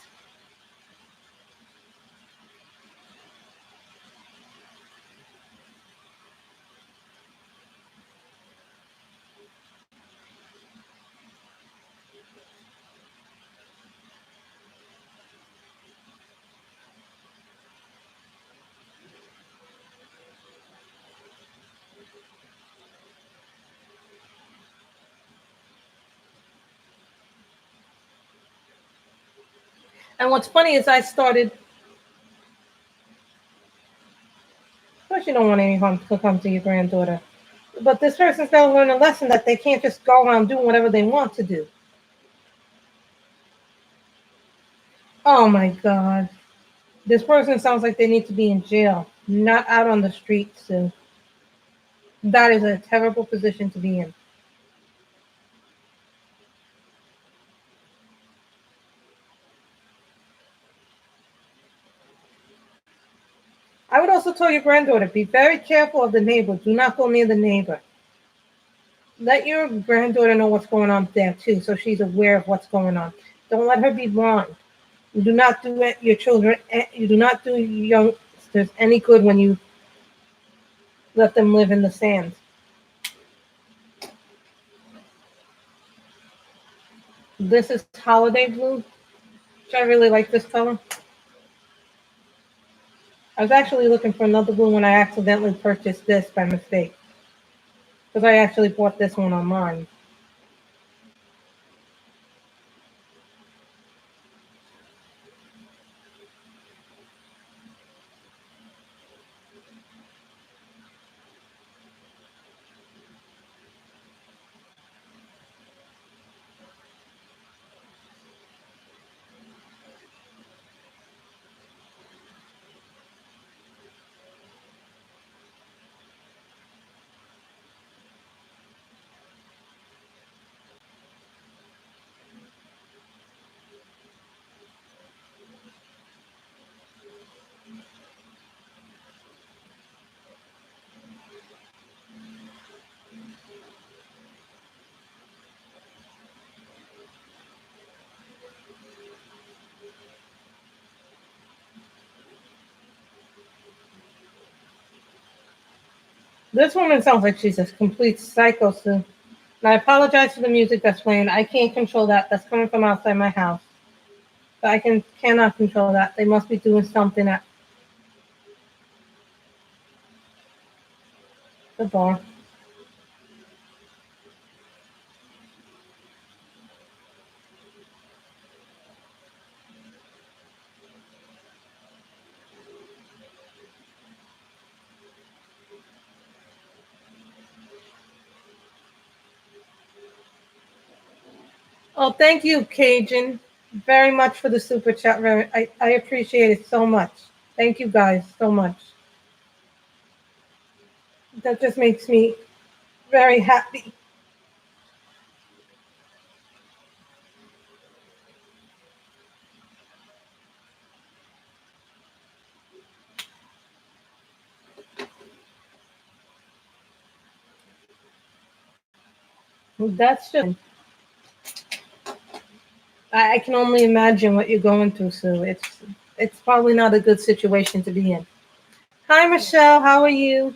And what's funny is I started, of course you don't want any harm to come to your granddaughter, but this person's got to learn a lesson that they can't just go around doing whatever they want to do. Oh my God. This person sounds like they need to be in jail, not out on the streets. So that is a terrible position to be in. I would also tell your granddaughter, be very careful of the neighbor. Do not go near the neighbor. Let your granddaughter know what's going on there too, so she's aware of what's going on. Don't let her be blind. You do not do it, your children, you do not do youngsters any good when you let them live in the sand. This is Holiday Blue, which I really like this color. I was actually looking for another blue when I accidentally purchased this by mistake. Because I actually bought this one online. This woman sounds like she's a complete psycho, Sue. And I apologize for the music that's playing. I can't control that. That's coming from outside my house. But I cannot control that. They must be doing something at the bar. Oh, thank you, Cajun, very much for the super chat. I appreciate it so much. Thank you guys so much. That just makes me very happy. That's just. I can only imagine what you're going through, Sue. It's probably not a good situation to be in. Hi, Michelle. How are you?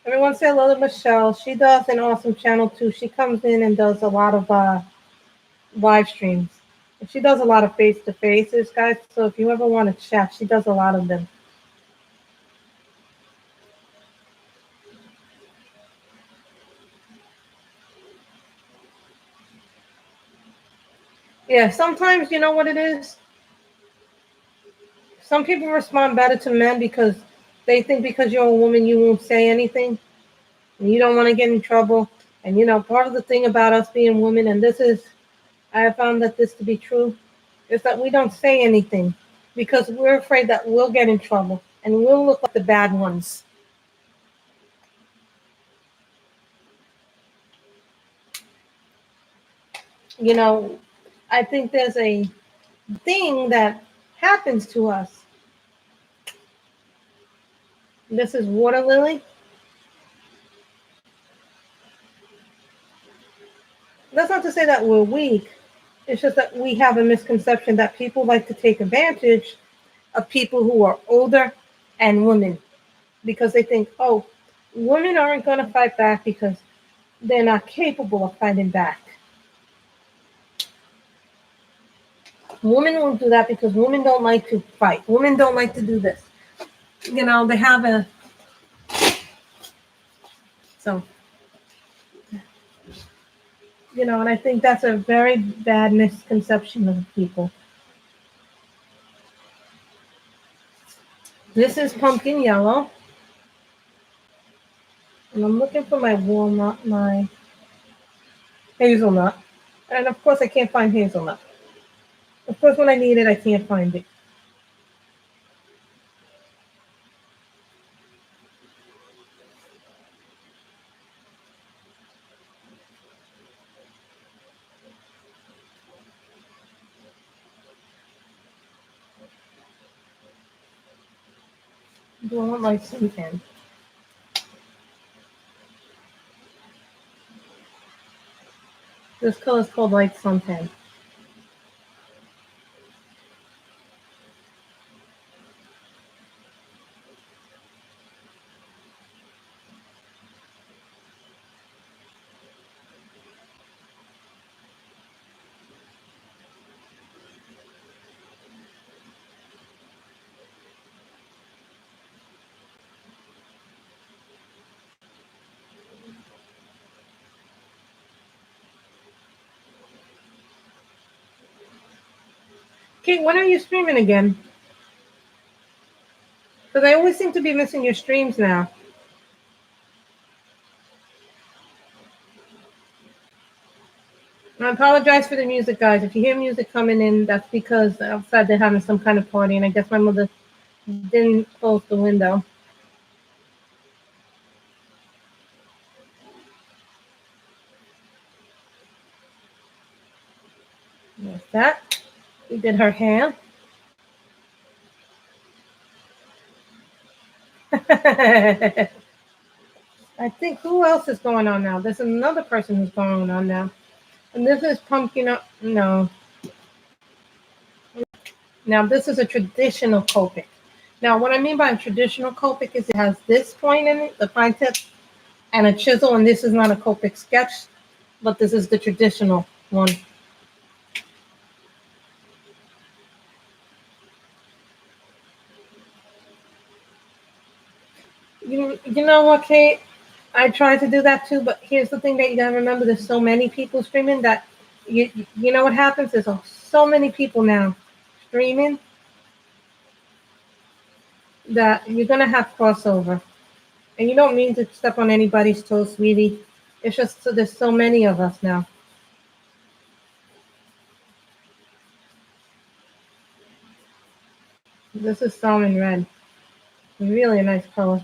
Everyone say hello to Michelle. She does an awesome channel too. She comes in and does a lot of live streams. She does a lot of face to faces, guys. So if you ever want to chat, she does a lot of them. Yeah, sometimes you know what it is? Some people respond better to men because they think because you're a woman you won't say anything and you don't want to get in trouble. And you know, part of the thing about us being women, and this is, I have found that this to be true, is that we don't say anything because we're afraid that we'll get in trouble and we'll look like the bad ones. You know, I think there's a thing that happens to us. This is Water Lily. say that we're weak. It's just that we have a misconception that people like to take advantage of people who are older and women because they think, oh, women aren't going to fight back because they're not capable of fighting back. Women won't do that because women don't like to fight. Women don't like to do this. You know, they have a... So, you know, and I think that's a very bad misconception of people. This is pumpkin yellow. And I'm looking for my walnut, my hazelnut. And of course, I can't find hazelnut. Of course, when I need it, I can't find it. Do I want my suntan? This color is called light suntan. Kate, when are you streaming again? Because I always seem to be missing your streams now. I apologize for the music, guys. If you hear music coming in, that's because outside they're having some kind of party, and I guess my mother didn't close the window. There's that. We did her hair. I think who else is going on now? There's another person who's going on now. And this is pumpkin up. No. Now this is a traditional Copic. Now what I mean by a traditional Copic is it has this point in it, the fine tip, and a chisel, and this is not a Copic sketch, but this is the traditional one. You know what, Kate? I tried to do that too, but here's the thing that you gotta remember: there's so many people streaming that you know what happens? There's so many people now streaming that you're gonna have crossover, and you don't mean to step on anybody's toes, sweetie. It's just so there's so many of us now. This is salmon red. Really a nice color.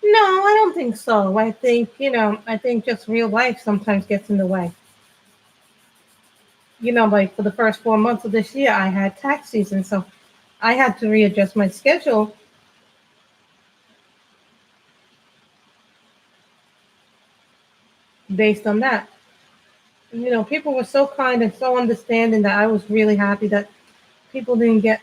No, I don't think so. I think, I think just real life sometimes gets in the way. Like for the first 4 months of this year, I had tax season, so I had to readjust my schedule based on that. People were so kind and so understanding that I was really happy that people didn't get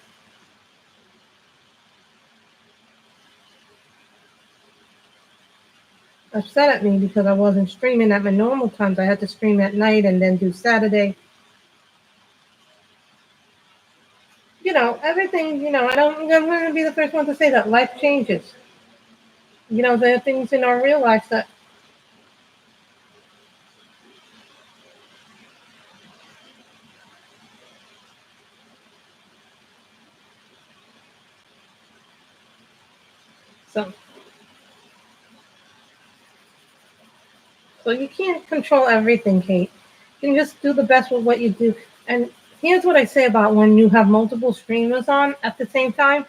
upset at me because I wasn't streaming at my normal times. I had to stream at night and then do Saturday. Everything, I'm going to be the first one to say that life changes. There are things in our real life that so you can't control everything, Kate. You can just do the best with what you do. And here's what I say about when you have multiple streamers on at the same time.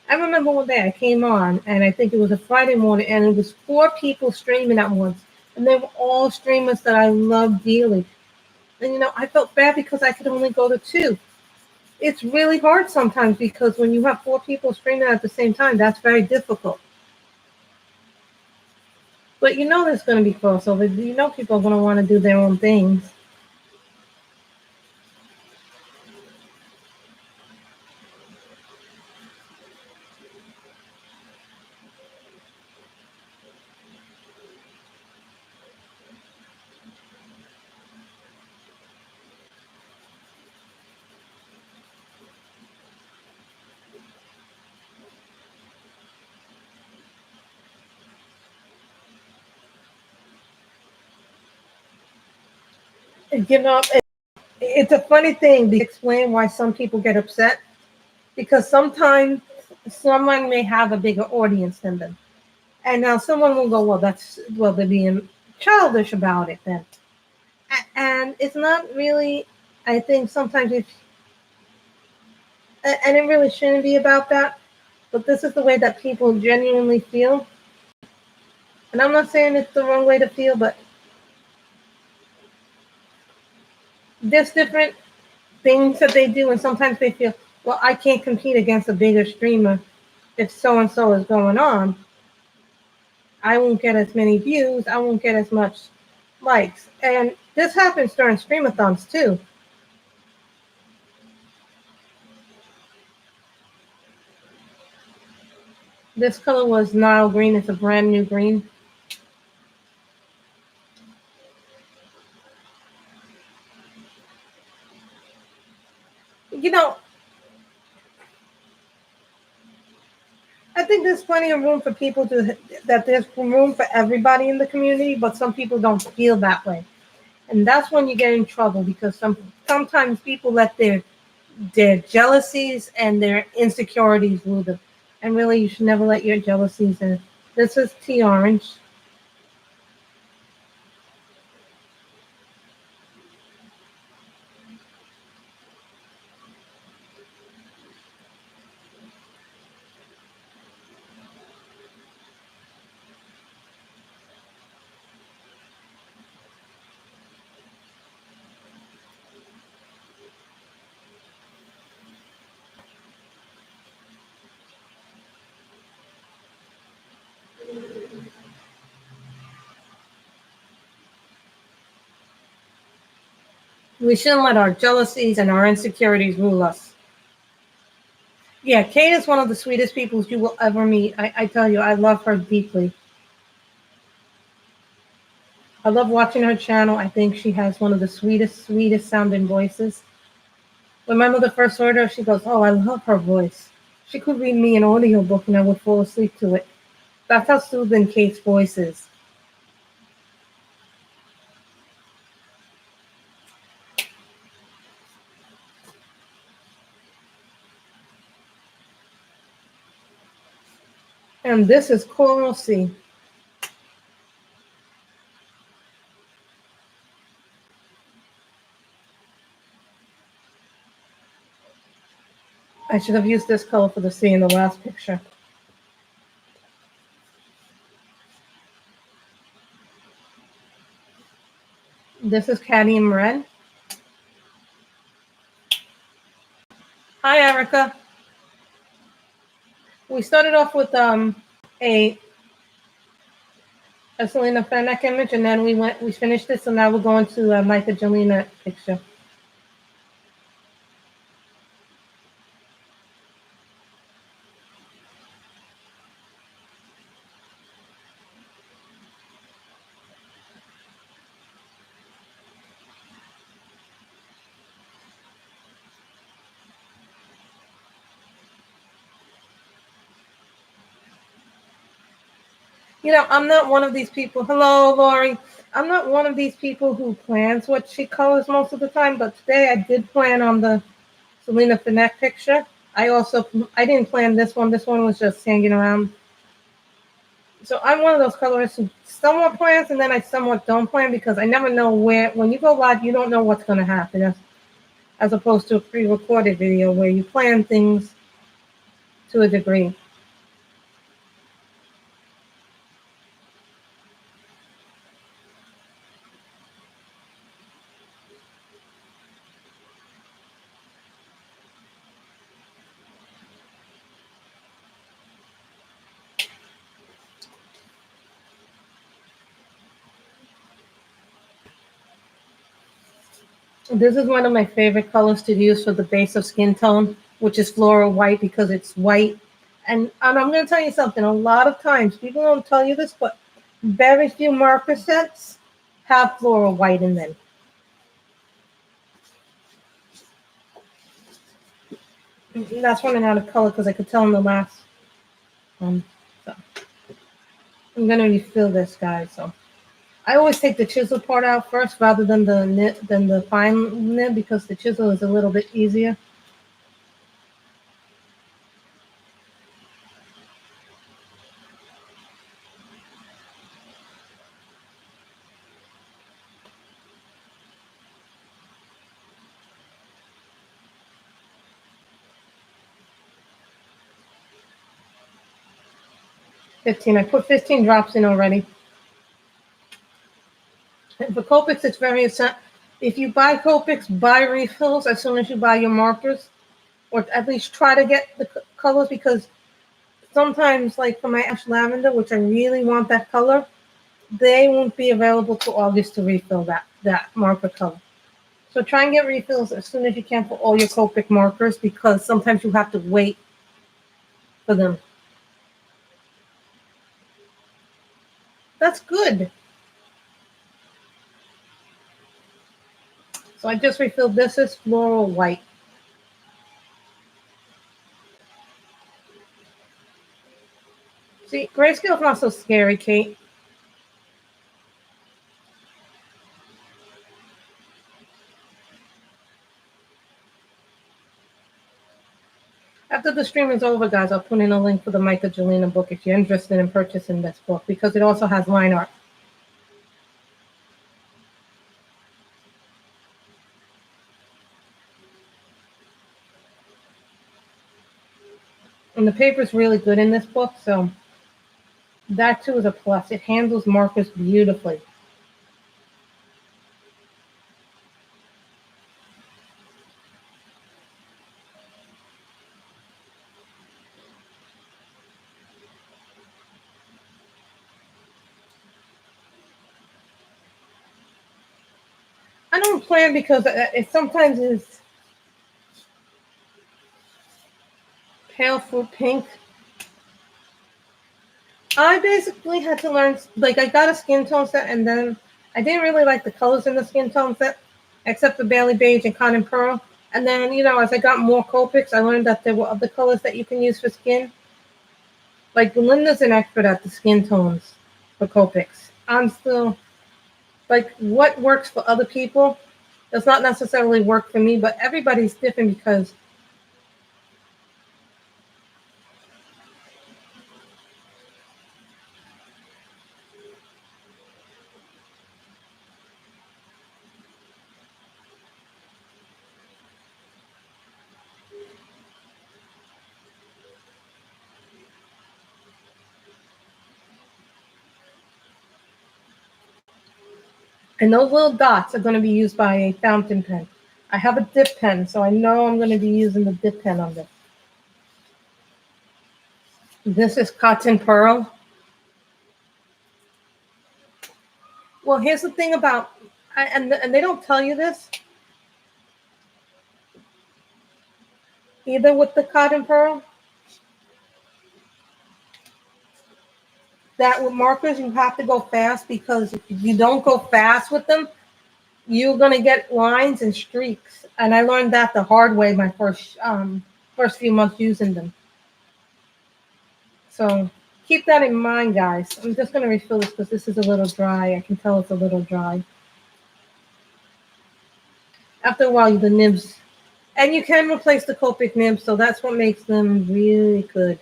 I remember one day I came on, and I think it was a Friday morning, and it was 4 people streaming at once. And they were all streamers that I love dearly. And, I felt bad because I could only go to 2. It's really hard sometimes because when you have 4 people streaming at the same time, that's very difficult. But there's going to be crossover. People are going to want to do their own things. It's a funny thing to explain why some people get upset, because sometimes someone may have a bigger audience than them. And now someone will go, they're being childish about it then. And it's not really, I think sometimes and it really shouldn't be about that, but this is the way that people genuinely feel. And I'm not saying it's the wrong way to feel, but there's different things that they do, and sometimes they feel, well, I can't compete against a bigger streamer if so-and-so is going on. I won't get as many views, I won't get as much likes. And this happens during streamathons too. This color was Nile green. It's a brand new green. I think there's plenty of room for people that there's room for everybody in the community, but some people don't feel that way. And that's when you get in trouble, because sometimes people let their jealousies and their insecurities rule them. And really, you should never let your jealousies in. This is tea orange. We shouldn't let our jealousies and our insecurities rule us. Yeah, Kate is one of the sweetest people you will ever meet. I tell you, I love her deeply. I love watching her channel. I think she has one of the sweetest sounding voices. When my mother first heard her, she goes, oh, I love her voice. She could read me an audiobook and I would fall asleep to it. That's how soothing Kate's voice is. And this is Coral Sea. I should have used this color for the sea in the last picture. This is Cadmium Red. Hi, Erica. We started off with a Selina Fenech image, and then we finished this, and now we're going to a Micah Jelena picture. I'm not one of these people. Hello, Lori. I'm not one of these people who plans what she colors most of the time, but today I did plan on the Selina Fenech picture. I didn't plan this one. This one was just hanging around. So I'm one of those colorists who somewhat plans, and then I somewhat don't plan, because I never know when you go live, you don't know what's going to happen. as opposed to a pre-recorded video where you plan things to a degree. This is one of my favorite colors to use for the base of skin tone, which is floral white because it's white. And I'm going to tell you something. A lot of times, people don't tell you this, but very few marker sets have floral white in them. That's running out of color because I could tell in the last. So I'm going to refill this, guys. So I always take the chisel part out first rather than the fine nib because the chisel is a little bit easier. I put 15 drops in already. And for Copics, it's very essential. If you buy Copics, buy refills as soon as you buy your markers, or at least try to get the colors because sometimes, like for my ash lavender, which I really want that color, they won't be available till August to refill that marker color. So try and get refills as soon as you can for all your Copic markers because sometimes you have to wait for them. That's good. So I just refilled. This is floral white. See, Grayscale is not so scary, Kate. After the stream is over, guys, I'll put in a link for the Michaelgelina book if you're interested in purchasing this book because it also has line art. And the paper is really good in this book, so that too is a plus. It handles markers beautifully. I don't plan because it sometimes is pale fruit pink. I basically had to learn, like I got a skin tone set and then I didn't really like the colors in the skin tone set except for Bailey Beige and Cotton Pearl. And then, as I got more Copics, I learned that there were other colors that you can use for skin. Like Linda's an expert at the skin tones for Copics. I'm still, like what works for other people does not necessarily work for me, but everybody's different because and those little dots are going to be used by a fountain pen. I have a dip pen, so I know I'm going to be using the dip pen on this. This is Cotton Pearl. Well, here's the thing about, and they don't tell you this, either with the Cotton Pearl, that with markers you have to go fast because if you don't go fast with them, you're going to get lines and streaks. And I learned that the hard way my first few months using them. So keep that in mind, guys. I'm just going to refill this because this is a little dry. I can tell it's a little dry. After a while, the nibs, and you can replace the Copic nibs, so that's what makes them really good.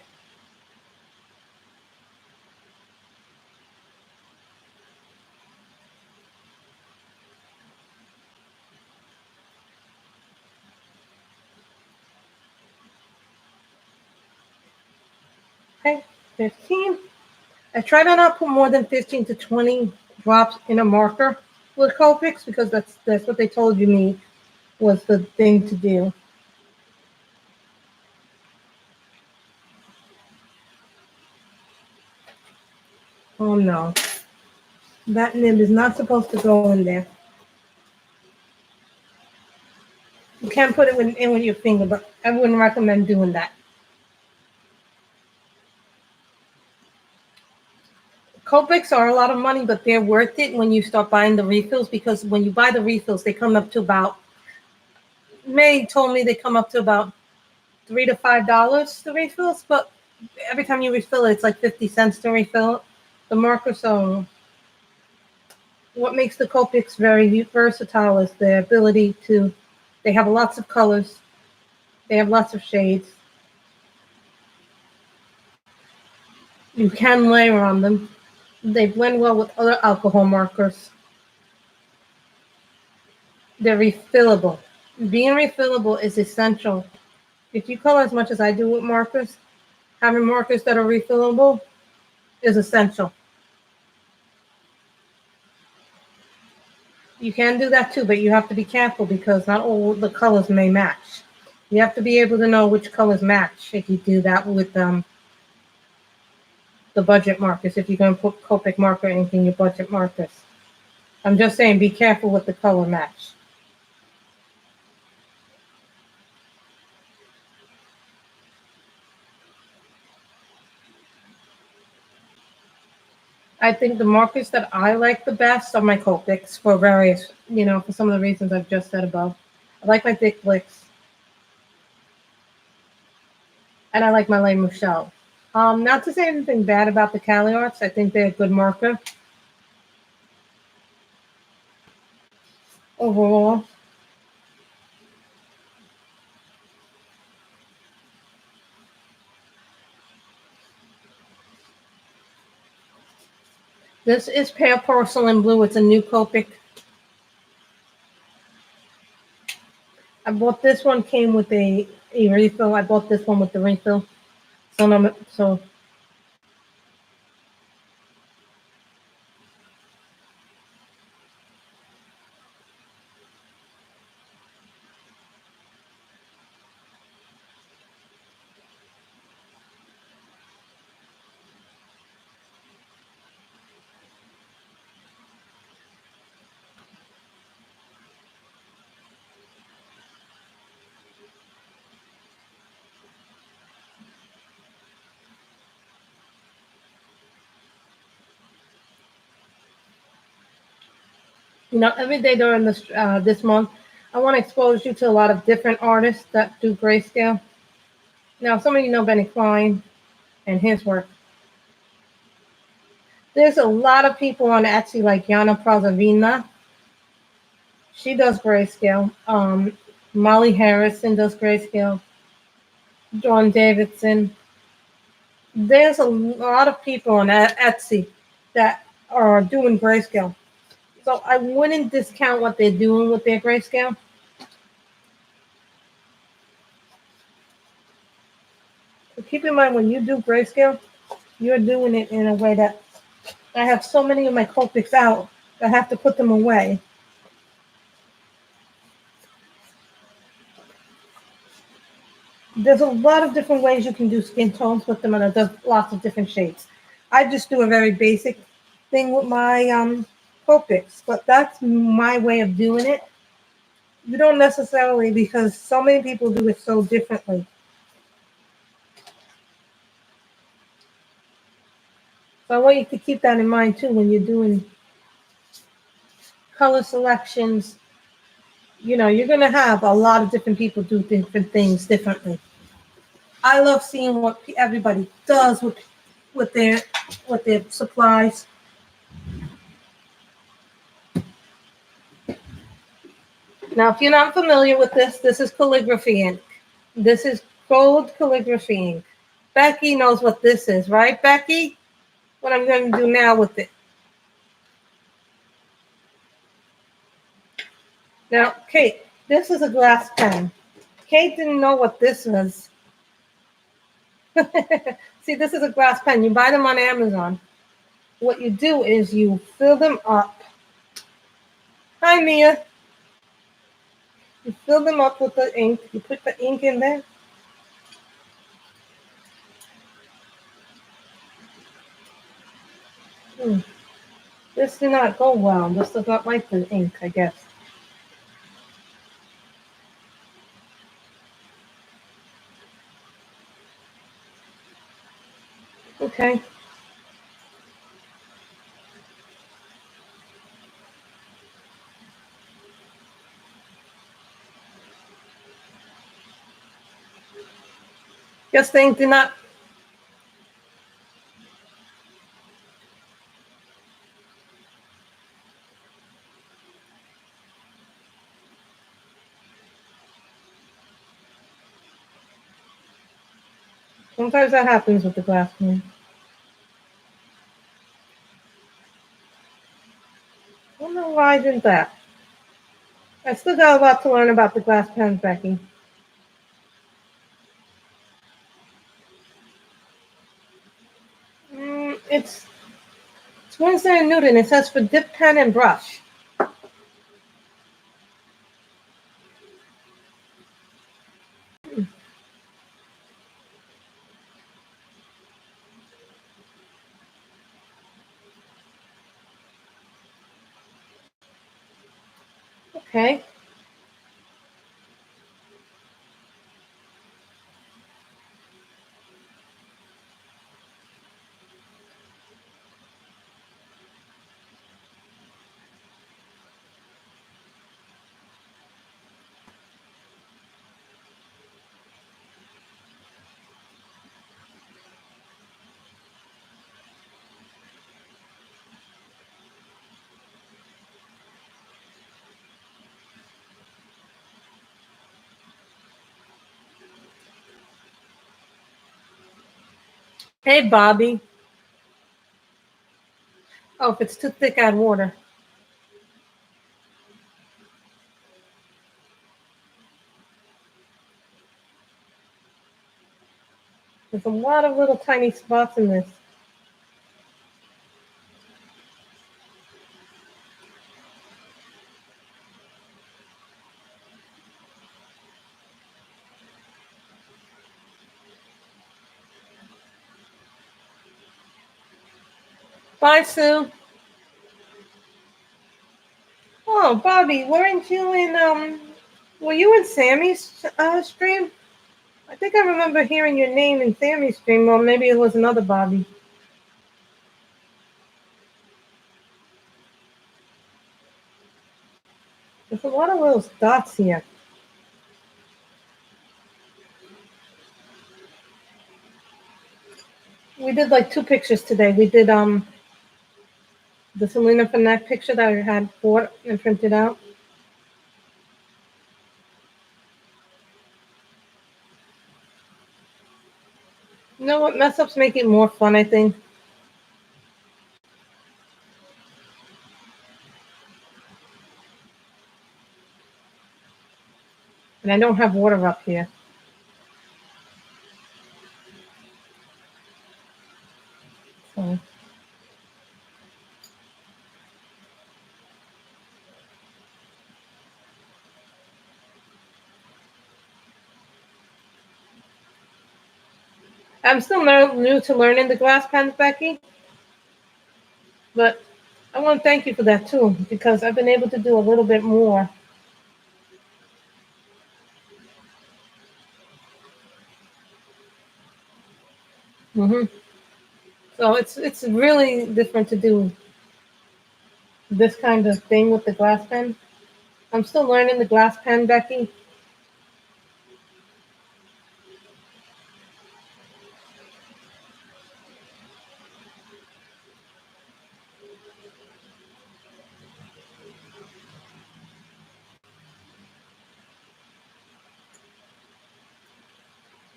Okay, 15. I try to not put more than 15 to 20 drops in a marker with Copics because that's what they told you me was the thing to do. Oh no, that nib is not supposed to go in there. You can't put it in with your finger, but I wouldn't recommend doing that. Copics are a lot of money, but they're worth it when you start buying the refills because when you buy the refills, they come up to about. May told me they come up to about $3 to $5 the refills, but every time you refill it, it's like 50 cents to refill the marker. So what makes the Copics very versatile is their ability to. They have lots of colors. They have lots of shades. You can layer on them. They blend well with other alcohol markers. They're refillable. Being refillable is essential. If you color as much as I do with markers, having markers that are refillable is essential. You can do that too, but you have to be careful because not all the colors may match. You have to be able to know which colors match if you do that with the budget markers. If you're going to put Copic marker in your budget markers, I'm just saying be careful with the color match. I think the markers that I like the best are my Copics for various, for some of the reasons I've just said above. I like my Thick Flicks. And I like my Les Michel. Not to say anything bad about the Cali Arts. I think they're a good marker. Overall. This is Pale Porcelain Blue. It's a new Copic. I bought this one, came with a refill. I bought this one with the refill. So every day during this month, I want to expose you to a lot of different artists that do grayscale. Now, some of you know Benny Klein and his work. There's a lot of people on Etsy like Yana Prazavina. She does grayscale. Molly Harrison does grayscale. John Davidson. There's a lot of people on Etsy that are doing grayscale. So I wouldn't discount what they're doing with their grayscale. So keep in mind when you do grayscale, you're doing it in a way that I have so many of my Copics out, I have to put them away. There's a lot of different ways you can do skin tones with them, and there's lots of different shades. I just do a very basic thing with my Copics, but that's my way of doing it. You don't necessarily, because so many people do it so differently. So I want you to keep that in mind too when you're doing color selections. You're going to have a lot of different people do different things differently. I love seeing what everybody does with their supplies. Now, if you're not familiar with this is calligraphy ink. This is gold calligraphy ink. Becky knows what this is, right, Becky? What I'm going to do now with it. Now, Kate, this is a glass pen. Kate didn't know what this was. See, See, this is a glass pen. You buy them on Amazon. What you do is you fill them up. Hi, Mia. You fill them up with the ink. You put the ink in there. This did not go well. This does not like the ink, I guess. Okay. Guess the ink did not. Sometimes that happens with the glass pen. I don't know why I did that. I still got a lot to learn about the glass pens, Becky. It's Winsor & Newton. It says for dip pen and brush. Okay. Hey, Bobby. Oh, if it's too thick, add water. There's a lot of little tiny spots in this. Bye, Sue. Oh, Bobby, weren't you in, were you in Sammy's stream? I think I remember hearing your name in Sammy's stream, or maybe it was another Bobby. There's a lot of little dots here. We did like 2 pictures today. We did the Selina Fenech picture that I had bought and printed out. You know what? Mess ups make it more fun, I think. And I don't have water up here. So. I'm still new to learning the glass pens, Becky. But I want to thank you for that too, because I've been able to do a little bit more. So it's really different to do this kind of thing with the glass pen. I'm still learning the glass pen, Becky.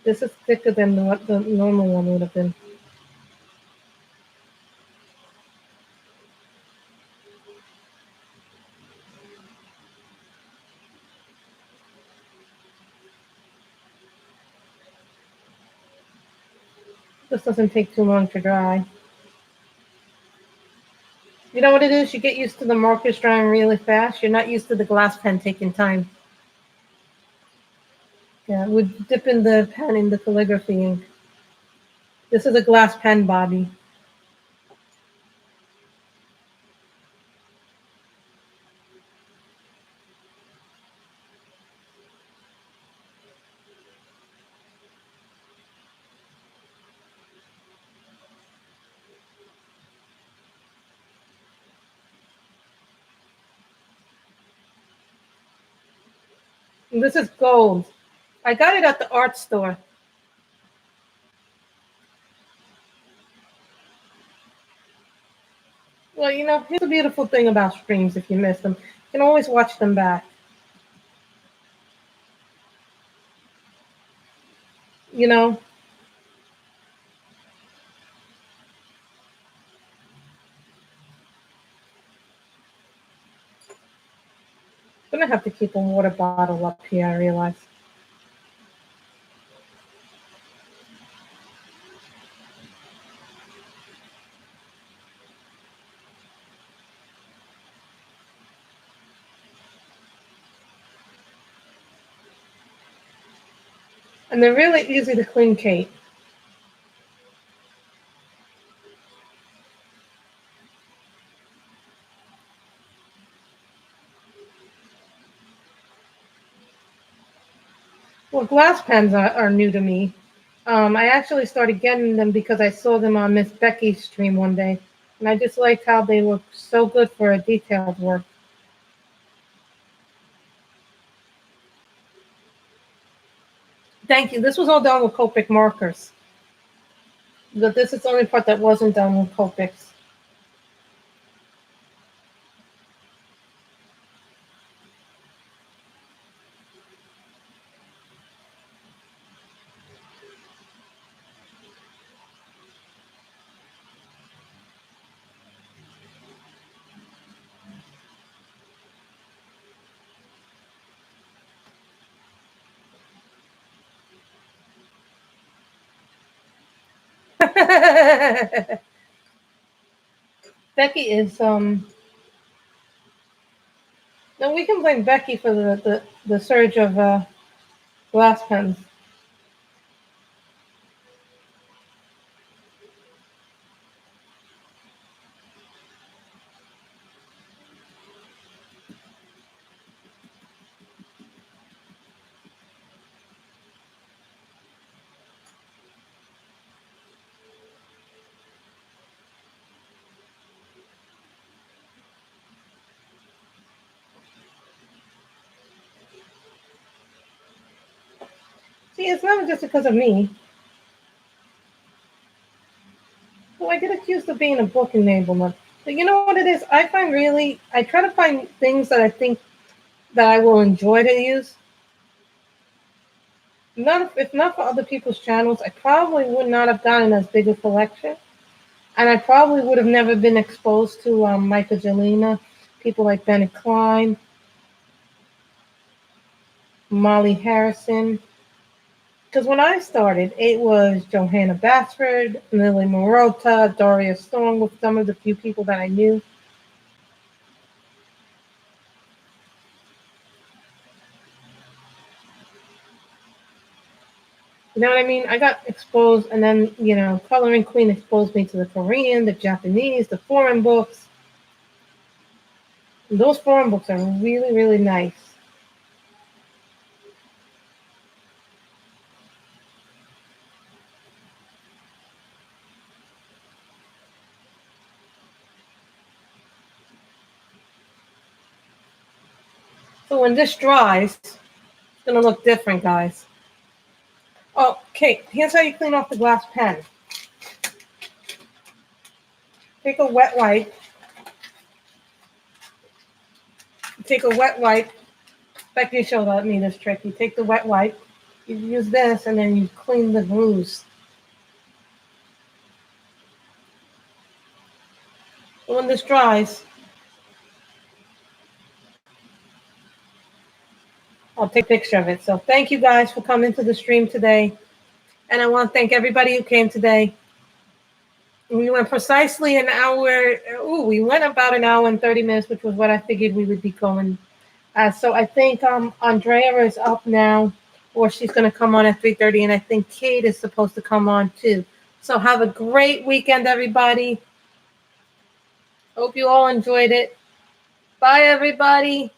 This is thicker than what the normal one would have been. This doesn't take too long to dry. You know what it is? You get used to the markers drying really fast. You're not used to the glass pen taking time. Yeah, we dip in the pen in the calligraphy ink. This is a glass pen, Bobby. And this is gold. I got it at the art store. Well, you know, here's the beautiful thing about streams. If you miss them, you can always watch them back. You know, I'm gonna have to keep a water bottle up here, I realize. And they're really easy to clean, Kate. Well, glass pens are new to me. I actually started getting them because I saw them on Miss Becky's stream one day. And I just liked how they look so good for a detailed work. Thank you. This was all done with Copic markers. But this is the only part that wasn't done with Copics. Becky is no, we can blame Becky for the surge of glass pens. See, it's not just because of me. Well, I get accused of being a book enablement. But you know what it is? I try to find things that I think that I will enjoy to use. If not for other people's channels, I probably would not have gotten as big a collection. And I probably would have never been exposed to Micah Jelena, people like Bennett Klein, Molly Harrison. Because when I started, it was Johanna Basford, Lily Morota, Doria Storm with some of the few people that I knew. You know what I mean? I got exposed, and then, you know, Coloring Queen exposed me to the Korean, the Japanese, the foreign books. And those foreign books are really, really nice. So when this dries, it's going to look different, guys. Oh, Kate, here's how you clean off the glass pen. Take a wet wipe. Take a wet wipe. Becky showed me this trick. You take the wet wipe, you use this, and then you clean the grooves. So when this dries, I'll take a picture of it. So thank you guys for coming to the stream today. And I want to thank everybody who came today. We went precisely an hour. We went about an hour and 30 minutes, which was what I figured we would be going. So I think Andrea is up now, or she's going to come on at 3:30, and I think Kate is supposed to come on too. So have a great weekend, everybody. Hope you all enjoyed it. Bye, everybody.